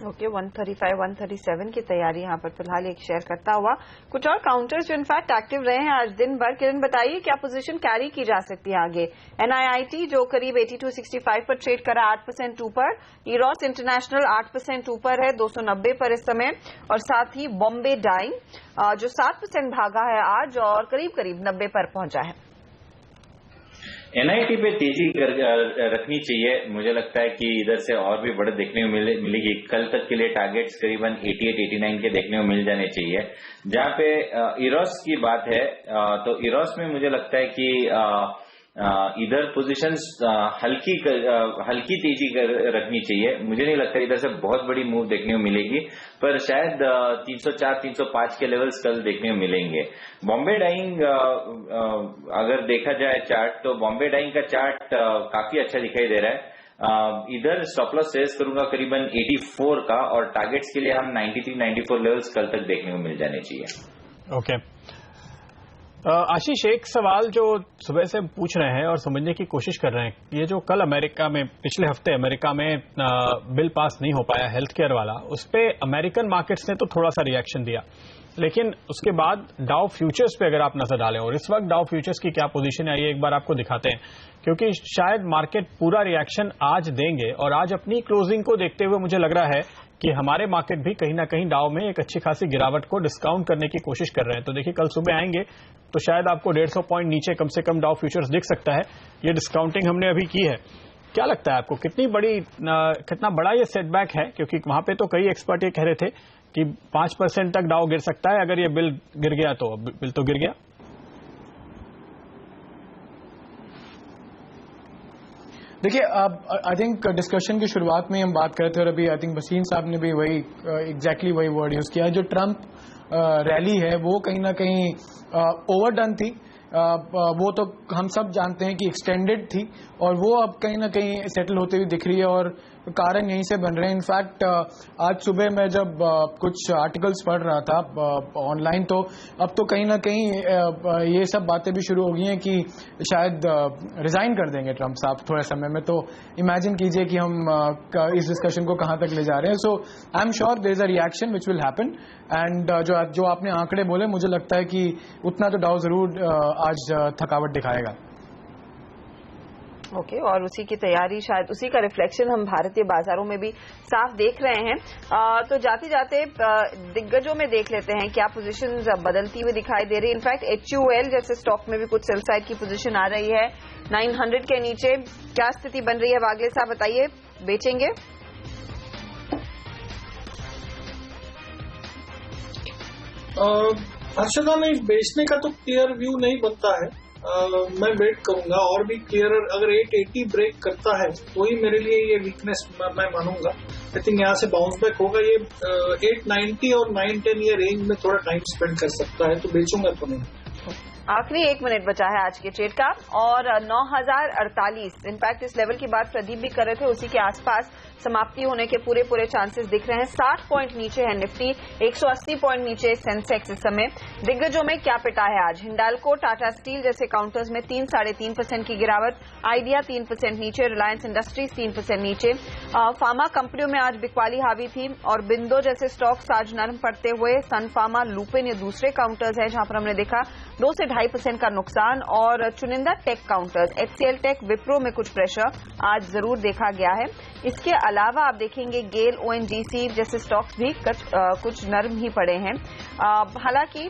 ओके, 135 137 की तैयारी यहाँ पर फिलहाल एक शेयर करता हुआ। कुछ और काउंटर्स जो इनफैक्ट एक्टिव रहे हैं आज दिन भर, किरण बताइए क्या पोजीशन कैरी की जा सकती है आगे? NIIT जो करीब 8265 पर ट्रेड करा 8% ऊपर, इरोस इंटरनेशनल 8% ऊपर है 290 पर इस समय, और साथ ही बॉम्बे डाइंग जो 7% भागा है आज और करीब 90 पर पहुंचा है। NIT पे तेजी रखनी चाहिए। मुझे लगता है कि इधर से और भी बढ़त देखने को मिलेगी। कल तक के लिए टारगेट्स करीबन 88-89 के देखने को मिल जाने चाहिए। जहां पे इरोस की बात है तो इरोस में मुझे लगता है कि इधर पोजीशंस हल्की तेजी रखनी चाहिए। मुझे नहीं लगता इधर से बहुत बड़ी मूव देखने को मिलेगी, पर शायद 304-305 के लेवल्स कल देखने को मिलेंगे। बॉम्बे डाइंग अगर देखा जाए चार्ट, तो बॉम्बे डाइंग का चार्ट काफी अच्छा दिखाई दे रहा है। इधर स्टॉप लॉस सेल्स करूंगा करीबन 84 का, और टारगेट्स के लिए हम 93-94 लेवल्स कल तक देखने को मिल जाने चाहिए। ओके, आशीष, एक सवाल जो सुबह से पूछ रहे हैं और समझने की कोशिश कर रहे हैं, ये जो कल अमेरिका में, पिछले हफ्ते अमेरिका में बिल पास नहीं हो पाया हेल्थ केयर वाला, उस पे अमेरिकन मार्केट्स ने तो थोड़ा सा रिएक्शन दिया, लेकिन उसके बाद डाउ फ्यूचर्स पे अगर आप नजर डालें, और इस वक्त डाउ फ्यूचर्स की क्या पोजीशन है ये एक बार आपको दिखाते हैं, क्योंकि शायद मार्केट पूरा रिएक्शन आज देंगे, और आज अपनी क्लोजिंग को देखते हुए मुझे लग रहा है कि हमारे मार्केट भी कहीं ना कहीं डाउ में एक अच्छी खासी गिरावट को डिस्काउंट करने की कोशिश कर रहे हैं। तो देखिए कल सुबह आएंगे तो शायद आपको 150 पॉइंट नीचे कम से कम डाउ फ्यूचर्स दिख सकता है। ये डिस्काउंटिंग हमने अभी की है। क्या लगता है आपको कितना बड़ा ये सेटबैक है? क्योंकि वहां पे तो कई एक्सपर्ट ये कह रहे थे कि 5% तक डाउ गिर सकता है, अगर ये बिल गिर गया तो बिल तो गिर गया। देखिए, आई थिंक डिस्कशन की शुरुआत में हम बात कर रहे थे, और अभी आई थिंक वसीम साहब ने भी वही एग्जैक्टली वही वर्ड यूज किया। जो ट्रंप रैली है वो कहीं ना कहीं ओवरडन थी, वो तो हम सब जानते हैं कि एक्सटेंडेड थी और वो अब कहीं ना कहीं सेटल होते हुए दिख रही है और कारण यहीं से बन रहे हैं। इनफैक्ट आज सुबह मैं जब कुछ आर्टिकल्स पढ़ रहा था ऑनलाइन, तो अब तो कहीं ना कहीं ये सब बातें भी शुरू हो गई हैं कि शायद रिजाइन कर देंगे ट्रंप साहब थोड़े समय में। तो इमेजिन कीजिए कि हम इस डिस्कशन को कहां तक ले जा रहे हैं। So I am sure there is a reaction which will happen and जो आपने आंकड़े बोले, मुझे लगता है कि उतना तो डाउ जरूर आज थकावट दिखाएगा। ओके, और उसी की तैयारी, शायद उसी का रिफ्लेक्शन हम भारतीय बाजारों में भी साफ देख रहे हैं। तो जाते जाते दिग्गजों में देख लेते हैं क्या पोजीशंस बदलती हुई दिखाई दे रही है। इनफैक्ट HUL जैसे स्टॉक में भी कुछ सेल साइड की पोजीशन आ रही है 900 के नीचे। क्या स्थिति बन रही है वागले साहब, बताइए, बेचेंगे? हर्षदा, नहीं, बेचने का तो क्लियर व्यू नहीं बनता है। मैं वेट करूंगा और भी क्लियर। अगर 880 ब्रेक करता है तो ही मेरे लिए ये वीकनेस मैं मानूंगा। आई थिंक यहाँ से बाउंस बैक होगा। ये 890 और 910 ये रेंज में थोड़ा टाइम स्पेंड कर सकता है, तो बेचूंगा तो नहीं। आखिरी 1 मिनट बचा है आज के ट्रेड का और 9048। इनफैक्ट इस लेवल की बात प्रदीप भी कर रहे थे, उसी के आसपास समाप्ति होने के पूरे चांसेस दिख रहे हैं। 60 पॉइंट नीचे है निफ्टी, 180 पॉइंट नीचे सेंसेक्स। इस समय दिग्गजों में क्या पिटा है आज? हिंडाल्को, टाटा स्टील जैसे काउंटर्स में 3-3.5% की गिरावट, आइडिया 3% नीचे, रिलायंस इंडस्ट्रीज 3% नीचे। फार्मा कंपनियों में आज बिकवाली हावी थी और बिंदो जैसे स्टॉक्स आज नरम पड़ते हुए। सन फार्मा, लुपिन ये दूसरे काउंटर्स है जहां पर हमने देखा 2 से 2.5% का नुकसान। और चुनिंदा tech counters, HCL tech, Wipro में कुछ प्रेशर आज जरूर देखा गया है। इसके अलावा आप देखेंगे गेल, ONGC जैसे स्टॉक्स भी कुछ नरम ही पड़े हैं। हालांकि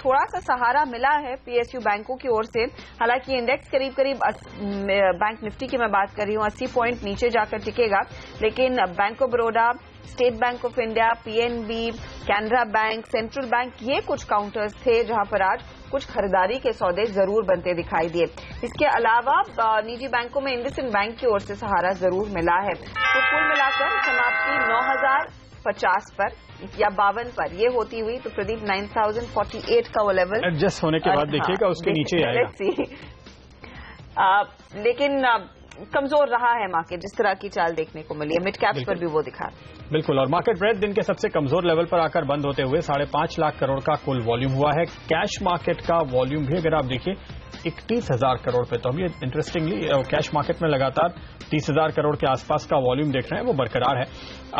थोड़ा सा सहारा मिला है PSU बैंकों की ओर से। हालांकि इंडेक्स करीब बैंक निफ्टी की मैं बात कर रही हूँ 80 पॉइंट नीचे जाकर टिकेगा, लेकिन bank of Baroda, state bank of India, PNB, Canara bank, central bank, ये कुछ काउंटर्स थे जहां पर आज कुछ खरीदारी के सौदे जरूर बनते दिखाई दिए। इसके अलावा निजी बैंकों में इंडसइंड बैंक की ओर से सहारा जरूर मिला है। तो कुल मिलाकर समाप्ति 9050 पर या 52 पर ये होती हुई। तो प्रदीप 9048 का वो लेवल एडजस्ट होने के बाद देखिएगा उसके नीचे आएगा। लेकिन कमजोर रहा है मार्केट, जिस तरह की चाल देखने को मिली है मिड कैप्स पर भी वो दिखा। बिल्कुल, और मार्केट ब्रेड दिन के सबसे कमजोर लेवल पर आकर बंद होते हुए 5.5 लाख करोड़ का कुल वॉल्यूम हुआ है। कैश मार्केट का वॉल्यूम भी अगर आप देखिए 31,000 करोड़ पे, तो हम ये इंटरेस्टिंगली कैश मार्केट में लगातार 30,000 करोड़ के आसपास का वॉल्यूम देख रहे हैं, वो बरकरार है।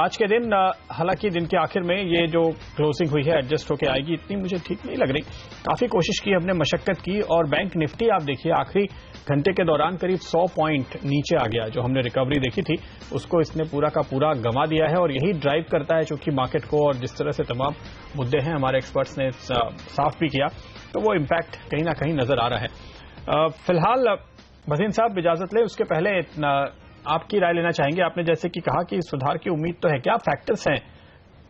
आज के दिन हालांकि दिन के आखिर में ये जो क्लोजिंग हुई है एडजस्ट होकर आएगी, इतनी मुझे ठीक नहीं लग रही। काफी कोशिश की, हमने मशक्कत की और बैंक निफ्टी आप देखिए आखिरी घंटे के दौरान करीब 100 पॉइंट नीचे आ गया। जो हमने रिकवरी देखी थी उसको इसने पूरा का पूरा गंवा दिया है और यही ड्राइव करता है चूंकि मार्केट को, और जिस तरह से तमाम मुद्दे हैं हमारे एक्सपर्ट्स ने साफ भी किया, तो वो इम्पैक्ट कहीं ना कहीं नजर आ रहा है। फिलहाल भसीन साहब इजाजत ले, उसके पहले आपकी राय लेना चाहेंगे। आपने जैसे कि कहा कि सुधार की उम्मीद तो है, क्या फैक्टर्स हैं,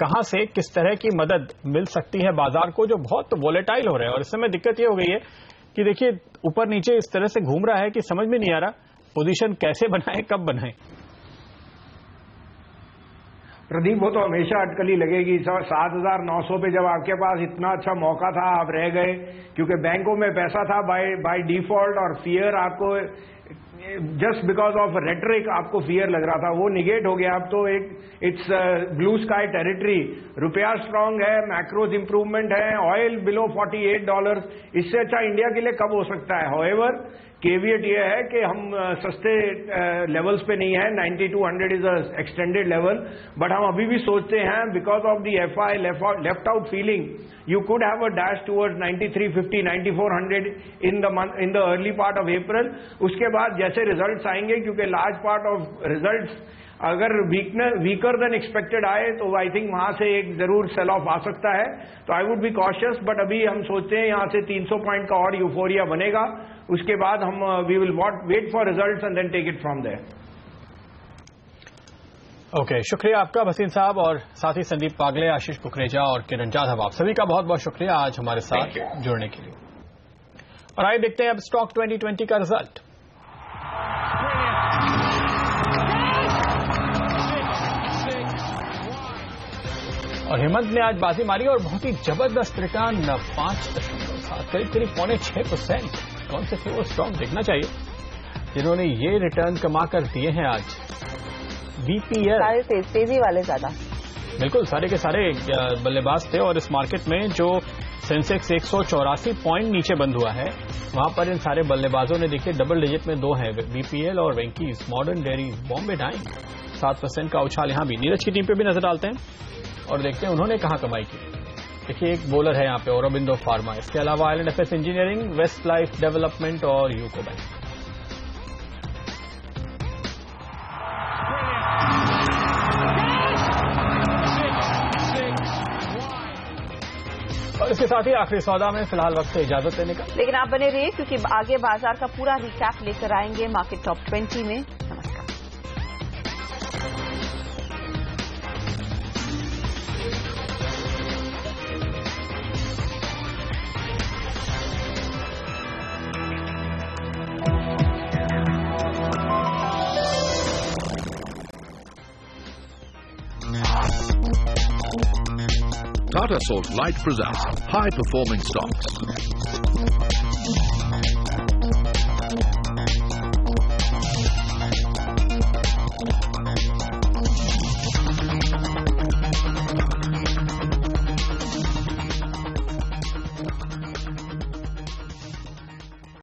कहां से किस तरह की मदद मिल सकती है बाजार को जो बहुत वोलेटाइल हो रहा है? और इस समय दिक्कत ये हो गई है कि देखिए ऊपर नीचे इस तरह से घूम रहा है कि समझ में नहीं आ रहा पोजीशन कैसे बनाए, कब बनाए। प्रदीप, वो तो हमेशा अटकली लगेगी। 7,900 पे जब आपके पास इतना अच्छा मौका था आप रह गए, क्योंकि बैंकों में पैसा था बाय डिफॉल्ट, और फियर आपको जस्ट बिकॉज ऑफ रेटरिक आपको फियर लग रहा था, वो निगेट हो गया। अब तो इट्स ब्लू स्काई टेरिटरी। रुपया स्ट्रांग है, मैक्रोज इंप्रूवमेंट है, ऑयल बिलो $48, इससे अच्छा इंडिया के लिए कब हो सकता है? हाउएवर केवियट ये है कि हम सस्ते लेवल्स पे नहीं है। 9200 is a extended level, but हम अभी भी सोचते हैं because of the FI left out feeling, you could have a dash towards 9350, 9400 in the early part of April. उसके बाद जैसे रिजल्ट्स आएंगे, क्योंकि लार्ज पार्ट ऑफ रिजल्ट्स अगर वीकर देन एक्सपेक्टेड आए तो आई थिंक वहां से एक जरूर सेल ऑफ आ सकता है। तो I would be cautious, but अभी हम सोचते हैं यहां से 300 पॉइंट का और यूफोरिया बनेगा। उसके बाद हम we will wait for results and then take it from there. Okay, शुक्रिया आपका भसीन साहब, और साथ ही संदीप पागले, आशीष कुकरेजा और किरण जाधव, आप सभी का बहुत बहुत शुक्रिया आज हमारे साथ जुड़ने के लिए। और आइए देखते हैं अब स्टॉक 2020 का रिजल्ट। और हेमंत ने आज बाजी मारी और बहुत ही जबरदस्त रिटर्न 5.7 करीब 6.5%। कौन से थे वो स्टॉक देखना चाहिए जिन्होंने ये रिटर्न कमा कर दिए हैं आज। बीपीएल तेजी वाले ज्यादा, बिल्कुल सारे के सारे बल्लेबाज थे और इस मार्केट में जो सेंसेक्स 184 पॉइंट नीचे बंद हुआ है वहां पर इन सारे बल्लेबाजों ने देखिए डबल डिजिट में 2 हैं, बीपीएल और Venky's, modern dairy, Bombay dyeing. 7% का उछाल यहां भी। नीरज की टीम पे भी नजर डालते हैं और देखते हैं उन्होंने कहां कमाई की। देखिए एक बॉलर है यहां पे औरोबिंदो फार्मा, इसके अलावा island FS engineering, west life development और यूको बैंक। और इसके साथ ही आखिरी सौदा में फिलहाल वक्त से इजाजत लेने का, लेकिन आप बने रहिए क्योंकि आगे बाजार का पूरा रिकैप लेकर आएंगे मार्केट टॉप 20 में। नमस्कार। Tata Salt Light presents high performing stocks.